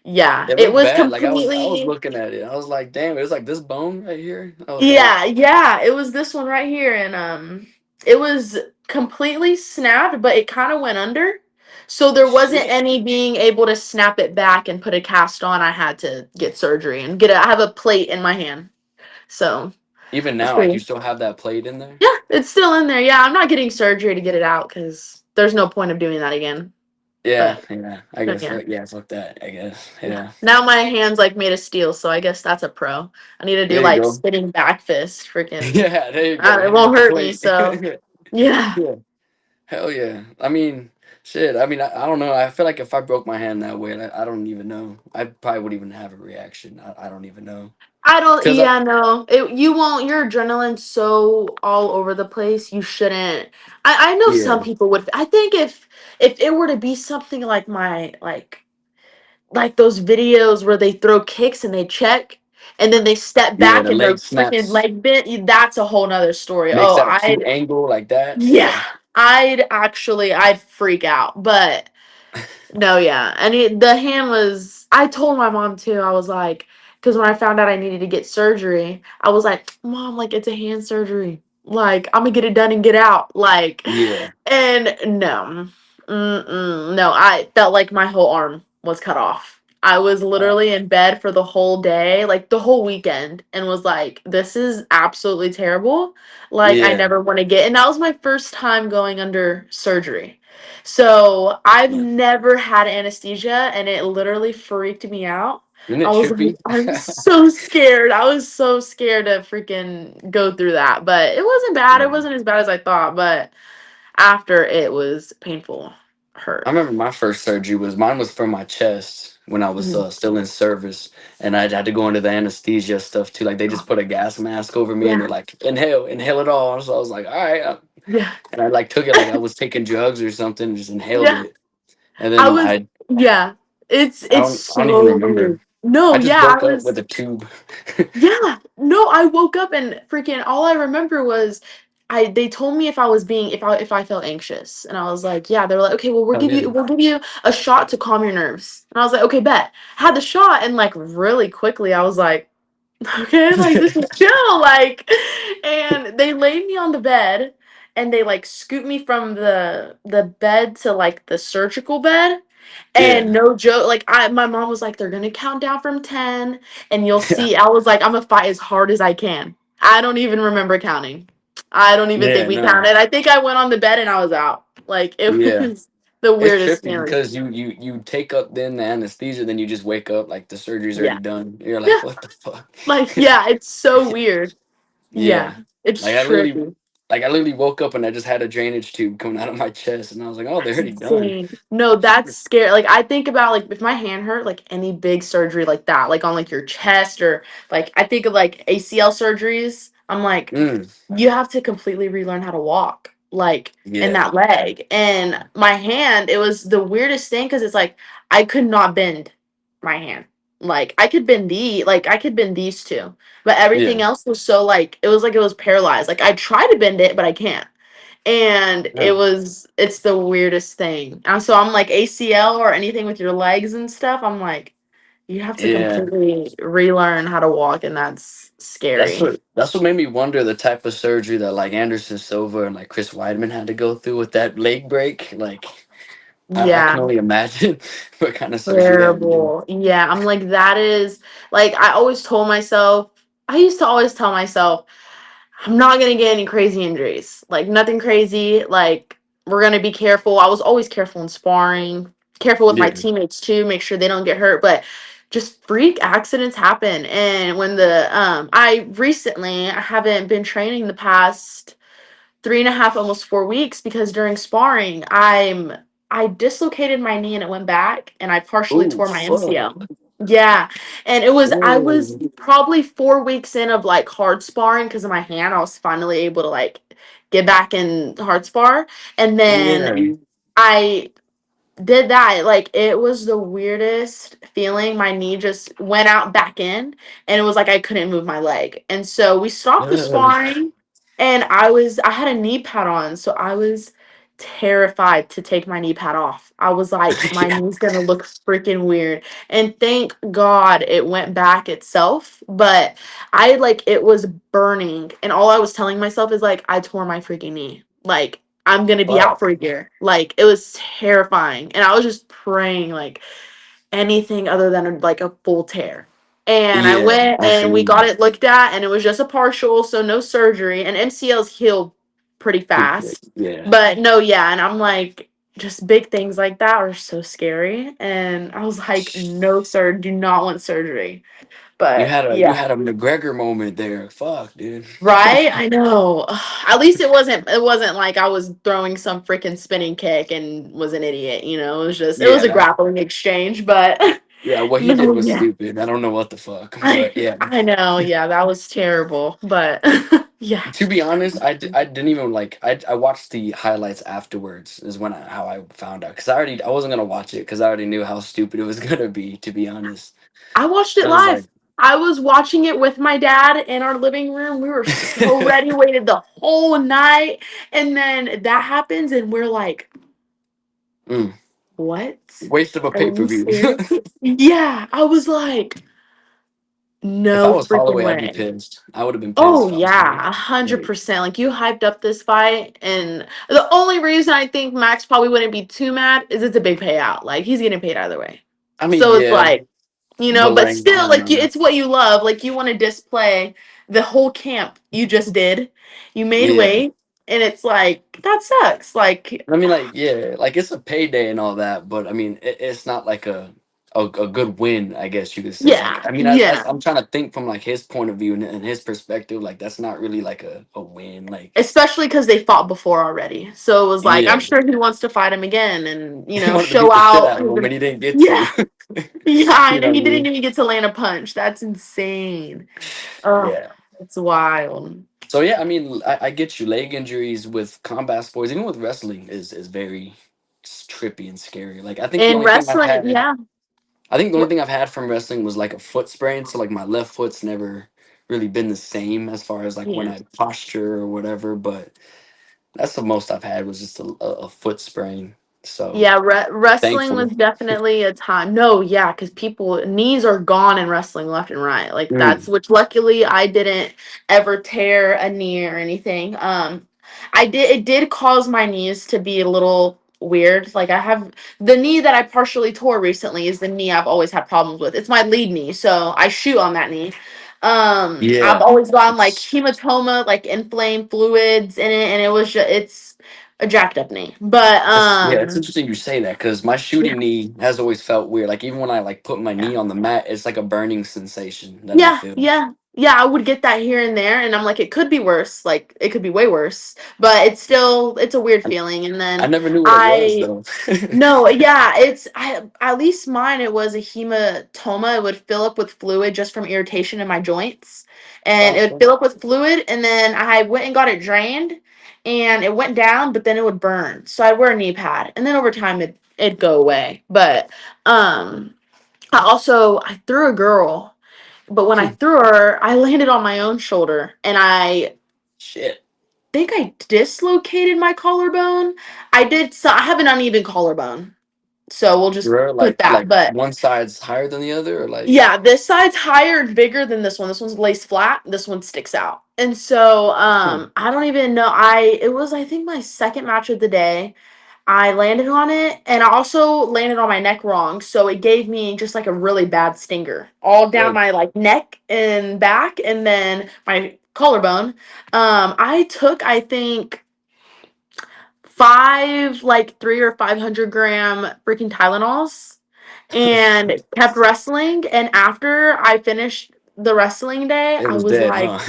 Yeah, it it looked was bad. Like I was completely looking at it. I was like, damn, it was like this bone right here. I was like, yeah, it was this one right here and it was completely snapped, but it kind of went under. So there wasn't shit. any being able to snap it back and put a cast on. I had to get surgery and I have a plate in my hand. So Even that's now, like you pretty. still have that plate in there. Yeah, it's still in there. Yeah, I'm not getting surgery to get it out because there's no point of doing that again. Yeah, But yeah. I no, guess. yeah, Yeah, fuck that. I guess. yeah. Yeah. Now my hand's like made of steel, so I guess that's a pro. I need to do There you like go. spinning back fist, freaking. Yeah, there you go. It Hit him with won't the hurt me. plate. So yeah, Yeah. Hell yeah. I mean, shit. I mean, I don't know. I feel like if I broke my hand that way, I don't even know. I probably wouldn't even have a reaction. I don't even know. I don't. Cause I, Yeah, no, you won't. Your adrenaline's so all over the place. You shouldn't. I know some yeah, people would. I think if it were to be something like my like those videos where they throw kicks and they check and then they step yeah, back the and their leg freaking snaps, leg bent, that's a whole nother story. makes Oh, that acute angle like that. yeah, Yeah. I'd freak out. But no, yeah. And the hand was, I told my mom too, I was like, because when I found out I needed to get surgery, I was like, "Mom, like it's a hand surgery. Like I'm gonna get it done and get out." Like, Yeah. and no, no, I felt like my whole arm was cut off. I was Oh, literally in bed for the whole day, like the whole weekend, and was like, "This is absolutely terrible. Like I yeah. never want to get." And that was my first time going under surgery. So I've Yeah. never had anesthesia, and it literally freaked me out. Isn't I it was like, trippy? I'm so scared. I was so scared to freaking go through that. But it wasn't bad. It Yeah. wasn't as bad as I thought. But after, it was painful. I Hurt. remember my first surgery was mine was from my chest when I was Mhm. still in service, and I had to go into the anesthesia stuff too. Like they just put a gas mask over me, and they're Yeah. like, "Inhale, inhale it all." So I was like, "All right," Yeah. and I like took it like I was taking drugs or something, and just inhaled Yeah. it, and I then was, yeah. It's I don't even so remember. weird. No, I just yeah, I woke up was with a tube. yeah. No, I woke up and freaking all I remember was they told me if I felt anxious. And I was like, yeah, they're like, okay, well Oh yeah, we'll give you a shot to calm your nerves. And I was like, okay, bet. Had the shot and like really quickly I was like, okay, like this is chill, like, and they laid me on the bed and they like scooped me from the bed to like the surgical bed. And yeah, no joke, like my mom was like, they're gonna count down from 10 and you'll yeah, see. I was like, I'm gonna fight as hard as I can. I don't even remember counting. I don't even think yeah. we No, counted. I think I went on the bed and I was out. Like it yeah. was the It's weirdest trippy feeling. because you take up then the anesthesia, then you just wake up like the surgery's already Yeah. done. You're like, Yeah. what the fuck? Like, yeah, it's so weird. Yeah. Yeah. It's Like I literally trippy. like I literally woke up and I just had a drainage tube coming out of my chest and I was like, oh, they're That's already done. insane. No, that's scary. Like I think about like if my hand hurt, like any big surgery like that, like on like your chest or like I think of like ACL surgeries. I'm like, Mm, you have to completely relearn how to walk, like in yeah. that leg. And my hand, it was the weirdest thing because it's like I could not bend my hand. Like I could bend these two, but everything Yeah. else was so like it was paralyzed. Like I try to bend it, but I can't. And Yeah. it's the weirdest thing. And so I'm like ACL or anything with your legs and stuff, I'm like, you have to Yeah. completely relearn how to walk, and that's scary. That's what made me wonder the type of surgery that like Anderson Silva and like Chris Weidman had to go through with that leg break. Like I Yeah, can only imagine what kind of surgery they had to do. terrible. Yeah, I'm like, that is like I always told myself, I used to always tell myself, I'm not gonna get any crazy injuries. Like nothing crazy. Like we're gonna be careful. I was always careful in sparring, careful with my Yeah. teammates too, make sure they don't get hurt. But just freak accidents happen. And when I haven't been training the past 3.5, almost 4 weeks because during sparring, I dislocated my knee and it went back and I partially Oh tore my fuck. MCL. Yeah. And I was Oh probably 4 weeks in of like hard sparring because of my hand. I was finally able to like get back in hard spar. And then yeah. I did that. Like it was the weirdest feeling. My knee just went out back in and it was like I couldn't move my leg. And so we stopped the Ugh. sparring and I had a knee pad on, so I was terrified to take my knee pad off. I was like, my Yeah. knee's gonna look freaking weird. And thank God it went back itself. But I like it was burning and all I was telling myself is like I tore my freaking knee. Like I'm gonna be out Fuck. for a year. Like it was terrifying. And I was just praying like anything other than like a full tear. And I Yeah, went I and we feel got you. it looked at and it was just a partial, so no surgery. And MCLs heal pretty Pretty quick. fast. Yeah. But no, yeah, and I'm like just big things like that are so scary. And I was like, no, sir, do not want surgery. But You yeah. had a McGregor moment there. Fuck, dude. Right? I know. At least it wasn't like I was throwing some freaking spinning kick and was an idiot, you know. It was Yeah, a that grappling exchange, but yeah, what he did no, was yeah. stupid. I don't know what the fuck. I But yeah. I know, yeah, that was terrible. But yeah. To be honest, I didn't even like I watched the highlights afterwards is when how I found out cuz I wasn't going to watch it cuz I already knew how stupid it was going to be, to be honest. I watched it I was like live. I was watching it with my dad in our living room. We were so ready, waited the whole night, and then that happens and we're like, mm, "What? waste of a Are you pay-per-view. serious?" Yeah, I was like, If I no was freaking Holloway, I'd be way. pissed. I would have been pissed Oh if I was Holloway. yeah, a hundred Like, percent. Like you hyped up this fight, and the only reason I think Max probably wouldn't be too mad is it's a big payout. Like he's getting paid either way. I mean, So it's yeah, like, but but like I still, don't like know. it's what you love. Like you want to display the whole camp you just did. You made Yeah. weight, and it's like that sucks. Like, I mean, like, yeah, like it's a payday and all that, but I mean, it's not like a good win, I guess you could say. Like, yeah, I mean, yeah. I'm trying to think from like his point of view and his perspective. Like, that's not really like a win. Like, Especially because they fought before already, so it was like I'm yeah, sure he wants to fight him again, and he wanted to show beat the shit out. out of him, and he didn't get to. Yeah, yeah. I You know know what he I didn't mean? even get to land a punch. That's insane. Oh, Yeah. it's wild. So yeah, I mean, I get you. Leg injuries with combat sports, even with wrestling, is very trippy and scary. Like, In wrestling, yeah, I think the only wh- thing I've had from wrestling was like a foot sprain. So like my left foot's never really been the same as far as like when yeah. I posture or whatever. But that's the most I've had was just a foot sprain. So Yeah, wrestling was thankful. definitely a time. No, yeah, because people knees are gone in wrestling left and right. Like that's Mm, which luckily I didn't ever tear a knee or anything. I did it did cause my knees to be a little weird. Like I have the knee that I partially tore recently is the knee I've always had problems with. It's my lead knee, so I shoot on that knee. I've yeah, always gotten like it's hematoma, like inflamed fluids in it, and it was just it's a jacked up knee. But yeah, it's interesting you say that because my yeah, shooting knee has always felt weird. Like even when I like put my yeah. knee on the mat, it's like a burning sensation that I Yeah, feel. yeah. Yeah, I would get that here and there and I'm like it could be worse. Like it could be way worse, but it's a weird I, feeling. And I then never knew what it was I though. no, yeah, it's I at least mine it was a hematoma. It would fill up with fluid just from irritation in my joints. And Oh, it would okay. fill up with fluid and then I went and got it drained and it went down, but then it would burn. So I'd wear a knee pad and then over time it'd go away. But I threw a girl, but when I Hmm, threw her, I landed on my own shoulder and I shit. think I dislocated my collarbone. I have an uneven collarbone. So we'll just Rare, put that. like But one side's higher than the other, or like yeah, this side's higher and bigger than this one. This one's lace flat. This one sticks out. And so hmm, I don't even know. I think my second match of the day. I landed on it and I also landed on my neck wrong. So it gave me just like a really bad stinger all down good. my like neck and back and then my collarbone. I took I think five like 3 or 500 gram freaking Tylenols and kept wrestling. And after I finished the wrestling day, It I was was dead, like huh?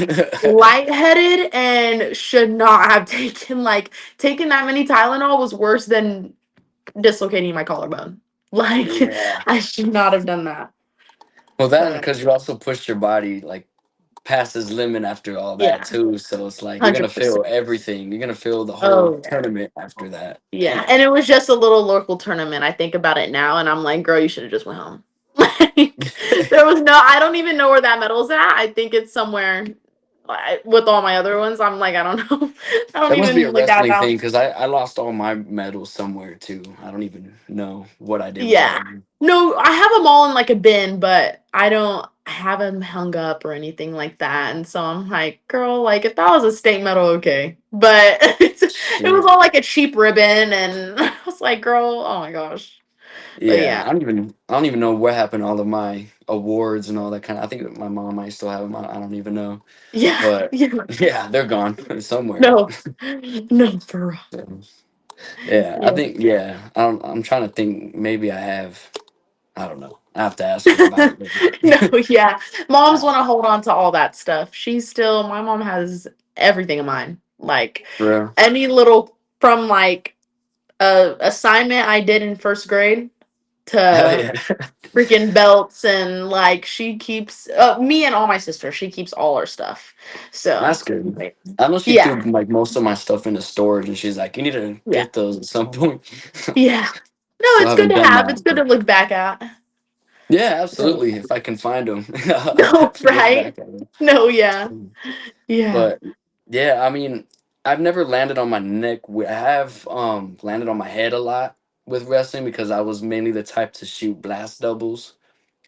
lightheaded and should not have taken that many Tylenol was worse than dislocating my collarbone. Like Yeah. I should not have done that. Well, that But because you also pushed your body like past its limit after all that yeah, too. So it's like you're gonna 100%. feel everything. You're gonna feel the whole Oh yeah. tournament after that. Yeah. Damn. And it was just a little local tournament. I think about it now and I'm like, girl, you should have just went home. Like there was no I don't even know where that medal's at. I think it's somewhere with all my other ones. I'm like, I don't know. I don't That must be a even like I wrestling don't thing because I lost all my medals somewhere too. I don't even know what I did with all Yeah. of them. No, I have them all in like a bin, but I don't have them hung up or anything like that. And so I'm like, girl, like if that was a state medal, okay. But it was Shit. all like a cheap ribbon, and I was like, girl, oh my gosh. But Yeah, yeah, I don't even know what happened to all of my awards and all that kind of. I think my mom might still have them. I don't even know. yeah, But yeah. yeah, they're gone somewhere. No, no, for real. So, yeah, I Yeah. think yeah. I'm trying to think. Maybe I have. I don't know. I have to ask her about it. No, But yeah. Moms uh, want to hold on to all that stuff. My mom has everything of mine. Like for real. any little from like a assignment I did in first grade Hell to yeah. freaking belts and like she keeps me and all my sisters. She keeps all our stuff. So That's good. I know she threw yeah, like most of my stuff into storage, and she's like, "You need to yeah, get those at some point." yeah. No, Still it's good haven't to done have. that, It's good but to look back at. yeah, No, absolutely. If I can find them, I'll no, definitely look right? back at them. No, yeah, yeah, But yeah, I mean, I've never landed on my neck. I have landed on my head a lot with wrestling because I was mainly the type to shoot blast doubles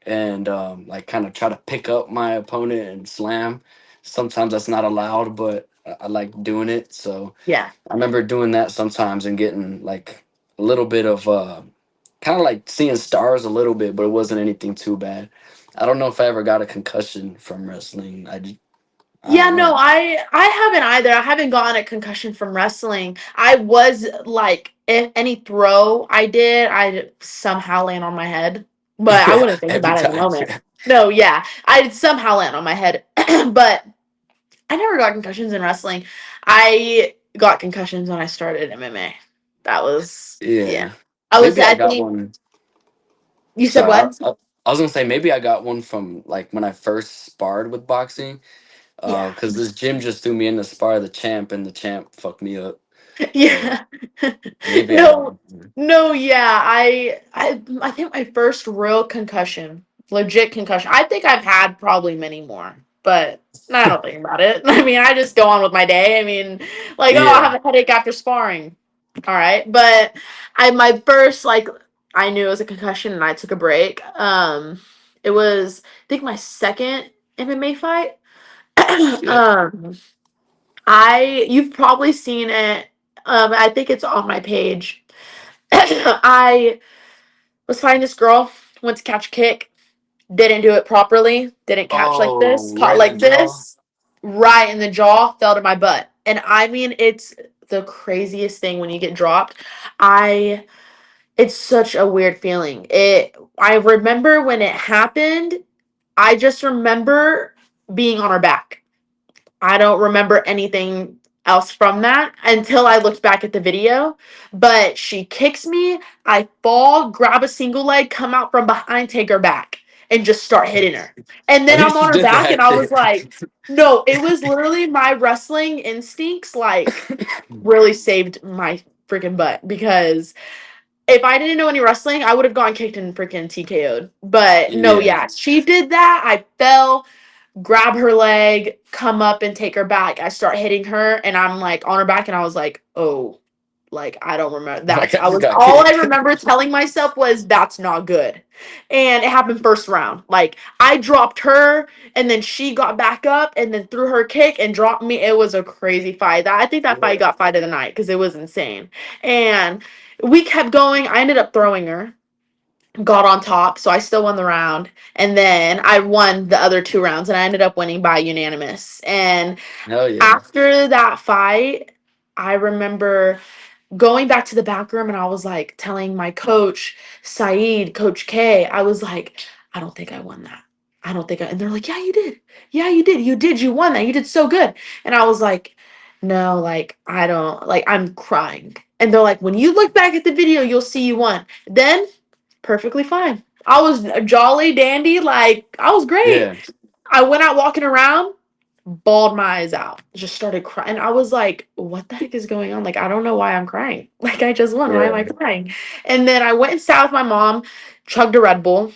and like kind of try to pick up my opponent and slam. Sometimes that's not allowed, but I like doing it. So yeah, I remember doing that sometimes and getting like a little bit of kind of like seeing stars a little bit, but it wasn't anything too bad. I don't know if I ever got a concussion from wrestling. I Yeah, don't no, know. I haven't either. I haven't gotten a concussion from wrestling. I was like, if any throw I did, I'd somehow land on my head, but I Yeah, wouldn't think every about it at the time. moment. Yeah, No, yeah, I'd somehow land on my head, but I never got concussions in wrestling. I got concussions when I started MMA. That was, yeah. yeah. I was, Maybe I I got think, one. you said Sorry, what? I was gonna say maybe I got one from like when I first sparred with boxing. Yeah. Because this gym just threw me in to spar the champ, and the champ fucked me up. So Yeah. maybe I got No, one. no, yeah. I think my first real concussion, legit concussion. I think I've had probably many more, but I don't think about it. I mean, I just go on with my day. I mean, like, oh, I Yeah. have a headache after sparring. All right. But I my first like I knew it was a concussion and I took a break. It was I think my second MMA fight. Shit. um you've probably seen it. I think it's on my page. I was fighting this girl, went to catch a kick, didn't do it properly, didn't catch like this, Oh, caught right in the like jaw. this, right in the jaw, fell to my butt. And I mean, it's the craziest thing when you get dropped. I it's such a weird feeling. I remember when it happened, I just remember being on her back. I don't remember anything else from that until I looked back at the video. But she kicks me, I fall, grab a single leg, come out from behind, take her back, and just start hitting her. And At then I'm least on you her did back, and that I was shit. like, no, it was literally my wrestling instincts, like, really saved my freaking butt because if I didn't know any wrestling, I would have gone kicked and freaking TKO'd. But no, Yeah. yeah, she did that. I fell, grab her leg, come up and take her back. I start hitting her and I'm like on her back and I was like, "Oh, like I don't remember Like that's I I just was got all I kicked. remember telling myself was that's not good." And it happened first round. Like I dropped her and then she got back up and then threw her kick and dropped me. It was a crazy fight. I think that fight Yeah. got fight of the night because it was insane. And we kept going. I ended up throwing her, got on top, so I still won the round. And then I won the other two rounds and I ended up winning by unanimous. And Hell yeah. after that fight, I remember going back to the back room and I was like telling my coach, Saeed, Coach K, I was like, I don't think I won that. I don't think I, and they're like, yeah, you did. Yeah, you did. You did. You won that. You did so good. And I was like, no, like, I don't, like, I'm crying. And they're like, when you look back at the video, you'll see you won. Then perfectly fine. I was a jolly dandy, like I was great. Yeah. I went out walking around, bawled my eyes out, just started crying. I was like, what the heck is going on? Like, I don't know why I'm crying. Like, I just won. Why am Yeah. I crying? And then I went and sat with my mom, chugged a Red Bull.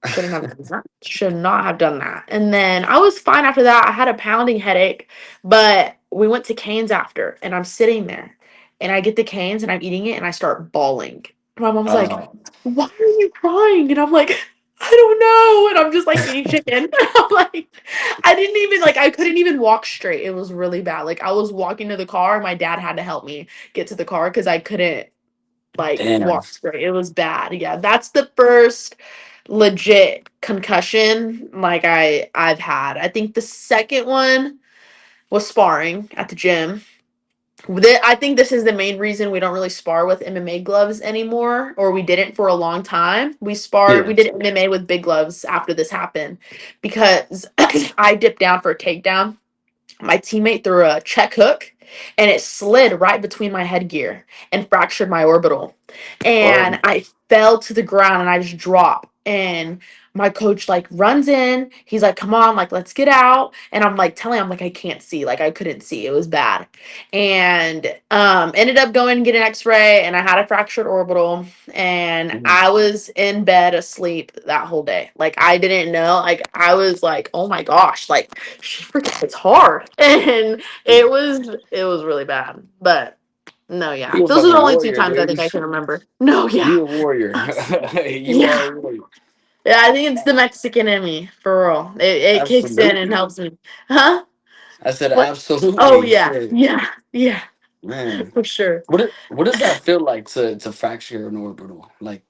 Shouldn't have done that. Should not have done that. And then I was fine after that. I had a pounding headache, but we went to Cane's after, and I'm sitting there, and I get the Cane's, and I'm eating it, and I start bawling. My mom's like, Oh, "Why are you crying?" And I'm like, "I don't know." And I'm just like eating chicken. I'm like, I didn't even like. I couldn't even walk straight. It was really bad. Like I was walking to the car, and my dad had to help me get to the car because I couldn't like damn. walk straight. It was bad. Yeah, that's the first legit concussion like I've had. I think the second one was sparring at the gym. I think this is the main reason we don't really spar with MMA gloves anymore, or we didn't for a long time. We Yeah. did MMA with big gloves after this happened because I dipped down for a takedown. My teammate threw a check hook and it slid right between my headgear and fractured my orbital. Oh, And I fell to the ground and I just dropped. And my coach like runs in. He's like, "Come on, like let's get out." And I'm like telling him like I can't see, like I couldn't see. It was bad. And ended up going to get an x-ray and I had a fractured orbital and mhm. I was in bed asleep that whole day. Like I didn't know. Like I was like, "Oh my gosh, like she freaking hits hard." And it was really bad. But no, yeah. You a Those are the fucking only two warrior, times I dude. think I can remember. No, yeah. You a warrior. You are Yeah. a warrior. Yeah, I think it's the Mexican in me, for real. It kicks in and Absolutely. helps me. Huh? I said What? Oh absolutely. yeah. Shit. Yeah. Yeah. Man. For sure. What does that feel like to fracture an orbital? Like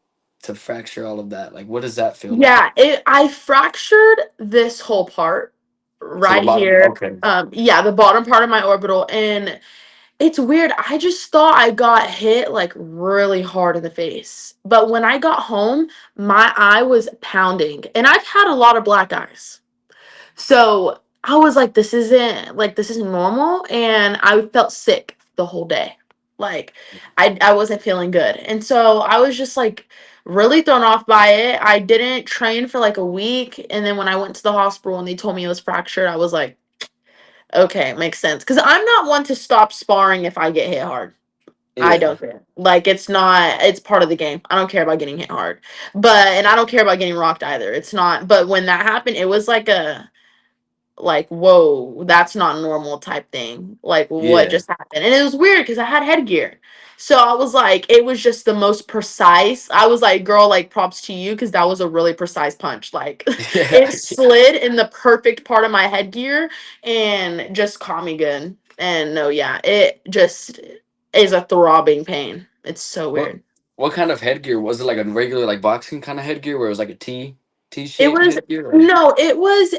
to fracture all of that? Like what does that feel like? Yeah, I fractured this whole part. So the right bottom. here. Okay. Yeah, the bottom part of my orbital. And it's weird. I just thought I got hit like really hard in the face. But when I got home, my eye was pounding. And I've had a lot of black eyes. So I was like, this isn't normal. And I felt sick the whole day. Like I wasn't feeling good. And so I was just like really thrown off by it. I didn't train for like a week. And then when I went to the hospital and they told me it was fractured, I was like, okay, makes sense. Because I'm not one to stop sparring if I get hit hard. I Yeah. don't care. Like it's part of the game. I don't care about getting hit hard. And I don't care about getting rocked either. It's not, but when that happened, it was like whoa, that's not normal type thing. Like what Yeah. just happened? And it was weird because I had headgear. So I was like, it was just the most precise. I was like, girl, like props to you because that was a really precise punch. Like it Yeah. slid in the perfect part of my headgear and just caught me good. And no, yeah, it just is a throbbing pain. It's so What weird. what kind of headgear was it? Like a regular like boxing kind of headgear where it was like a T It shaped was headgear? Or? no, it was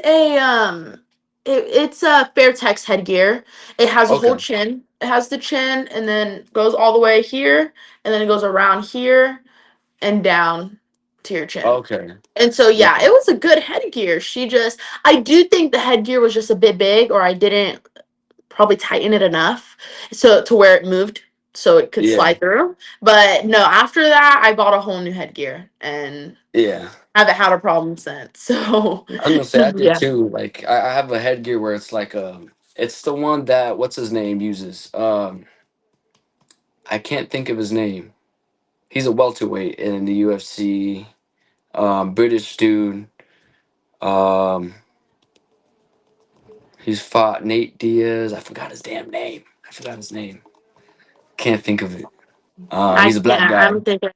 it's a Fairtex headgear. It has a whole Okay. chin. It has the chin and then goes all the way here and then it goes around here and down to your chin. Okay. And so yeah, Okay. it was a good headgear. I do think the headgear was just a bit big or I didn't probably tighten it enough so to where it moved so it could Yeah. slide through. But no, after that I bought a whole new headgear and Yeah. haven't had a problem since. So I was gonna say I did yeah. too. Like I have a headgear where it's like it's the one that what's his name uses. I can't think of his name. He's a welterweight in the UFC. British dude. Um, he's fought Nate Diaz. I forgot his damn name. I forgot his name. Can't think of it. I He's a black can't. guy. I'm thinking.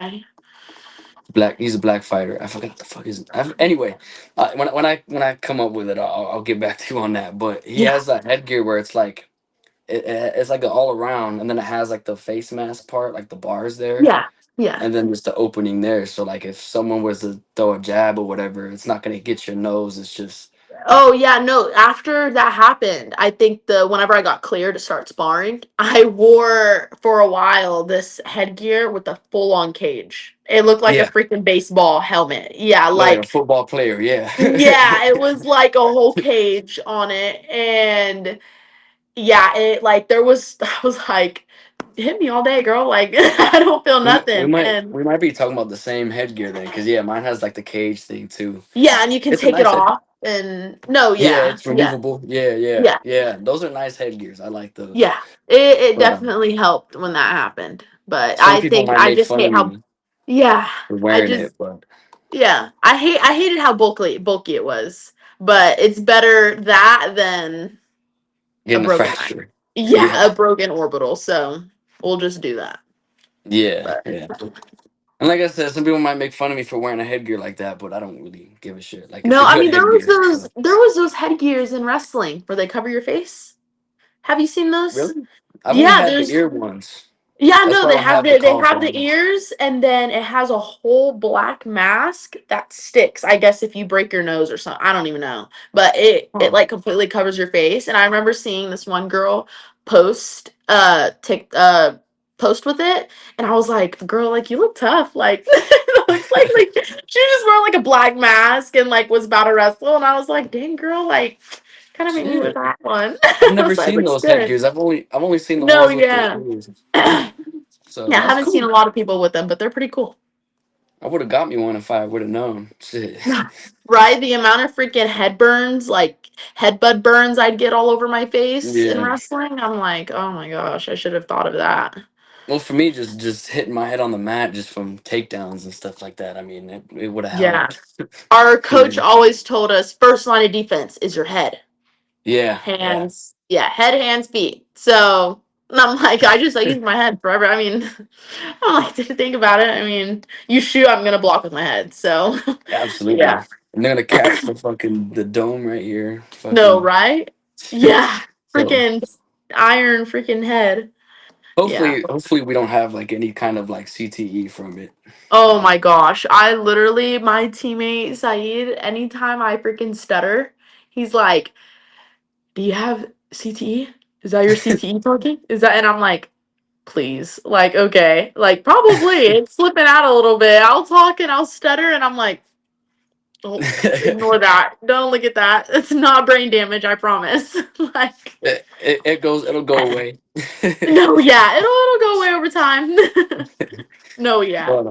Black. He's a black fighter. I forgot the fuck his. Anyway, when I come up with it, I'll get back to you on that. But he Yeah. has that headgear where it's like it's like an all around, and then it has like the face mask part, like the bars there, Yeah. Yeah. and then there's the opening there. So like if someone was to throw a jab or whatever, it's not gonna get your nose. It's just Oh yeah, no, after that happened, I think the whenever I got clear to start sparring, I wore for a while this headgear with a full on cage. It looked like a yeah, freaking baseball helmet. Yeah, like a like football player. Yeah, yeah, it was like a whole cage on it and yeah, it like there was I was like hit me all day, girl. Like I don't feel we nothing. might And we might be talking about the same headgear then, because yeah, mine has like the cage thing too. yeah, and you can It's a take it nice head. off and no, Yeah, yeah. it's Yeah. removable. Yeah, yeah, Yeah. yeah. Those are nice headgears. I like those. Yeah. It But definitely helped when that happened. But some I people think might I make just fun hate of how me yeah. for I wearing just it, but yeah. I hated how bulky it was. But it's better that than a getting a broken eye. fracture. Yeah, Yeah, a broken orbital. So we'll just do that. yeah, But yeah. And like I said, some people might make fun of me for wearing a headgear like that, but I don't really give a shit. Like it's no, a I good mean headgear. So there was those headgears in wrestling where they cover your face. Have you seen those? really, I've only Yeah, had the there's ear ones. yeah, That's no, why I don't have the they comp have the ones. ears and then it has a whole black mask that sticks. I guess if you break your nose or something, I don't even know. But it Huh. like completely covers your face. And I remember seeing this one girl post post with it and I was like, "Girl, like you look tough." Like it looks like she just wore like a black mask and like was about to wrestle and I was like, "Dang girl, like kind of made me wear Shit, that one." I've I never was like, seen "Looks those good." headgears. I've only seen the No, ones with the yeah. ears. Yeah, So I that's haven't seen a cool. lot of people with them, but they're pretty cool. I would have got me one if I would have known. Shit. Right? The amount of freaking head burns, like headbutt burns I'd get all over my face in Yeah. wrestling. I'm like, oh my gosh, I should have thought of that. Well, for me, just hitting my head on the mat just from takedowns and stuff like that. I mean, it would have Yeah. helped. Our You coach know. always told us first line of defense is your head. Yeah. Yeah. Hands. Yeah, head, hands, feet. So and I'm like, I use my head forever. I mean, I'm like, didn't think about it. I mean, you shoot, I'm gonna block with my head. So Absolutely. yeah. And they're gonna catch the dome right here. No, Fucking. right? Yeah. So Freaking iron freaking head. Yeah. hopefully we don't have like any kind of like CTE from it. Oh my gosh. I literally, my teammate Saeed, anytime I freaking stutter, he's like, do you have CTE? Is that your CTE talking? Is that, and I'm like, please, like, okay, like, probably it's slipping out a little bit. I'll talk and I'll stutter, and I'm like, oh, ignore that. Don't look at that. It's not brain damage, I promise. Like, It'll go away. no, yeah, it'll go away over time. No, yeah. But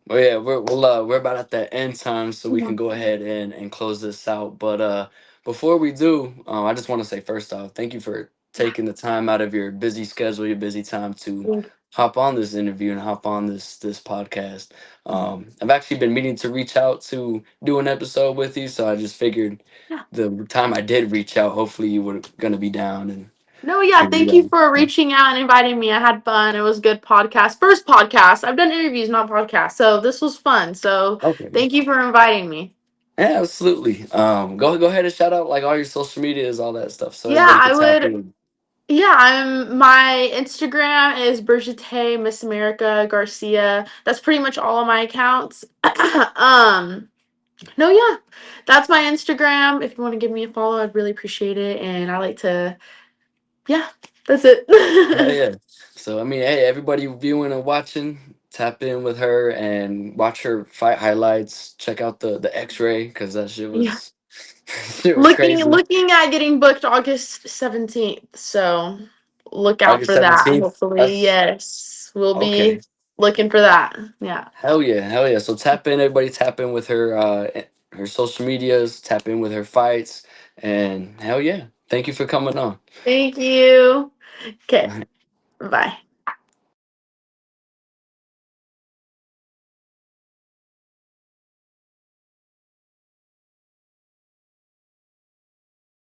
well, yeah, we're about at that end time, so we can go ahead and close this out. But before we do, I just want to say first off, thank you for taking the time out of your busy schedule, your busy time to hop on this interview and hop on this podcast. I've actually been meaning to reach out to do an episode with you, so I just figured Yeah. the time I did reach out, hopefully you were gonna be down No, yeah, and thank you for reaching out and inviting me. I had fun. It was a good podcast. First podcast. I've done interviews, not podcasts. So this was fun. So okay. thank you for inviting me. Yeah, absolutely. Go ahead and shout out like all your social medias, all that stuff, so Yeah, everybody can I tap would. in. Yeah, my Instagram is Brijatte Miss America Garcia. That's pretty much all of my accounts. No, yeah. That's my Instagram. If you want to give me a follow, I'd really appreciate it. And I like to, yeah, that's Hell it. yeah. So I mean, hey, everybody viewing and watching, tap in with her and watch her fight highlights. Check out the X-ray because that shit Yeah. was shit was Looking crazy. looking at getting booked August 17th. So look out August for that. 17th. Hopefully, That's yes. We'll okay. be looking for that. Yeah. Hell yeah, hell yeah. So tap in, everybody tap in with her her social medias, tap in with her fights, and hell yeah. Thank you for coming on. Thank you. Okay. Bye.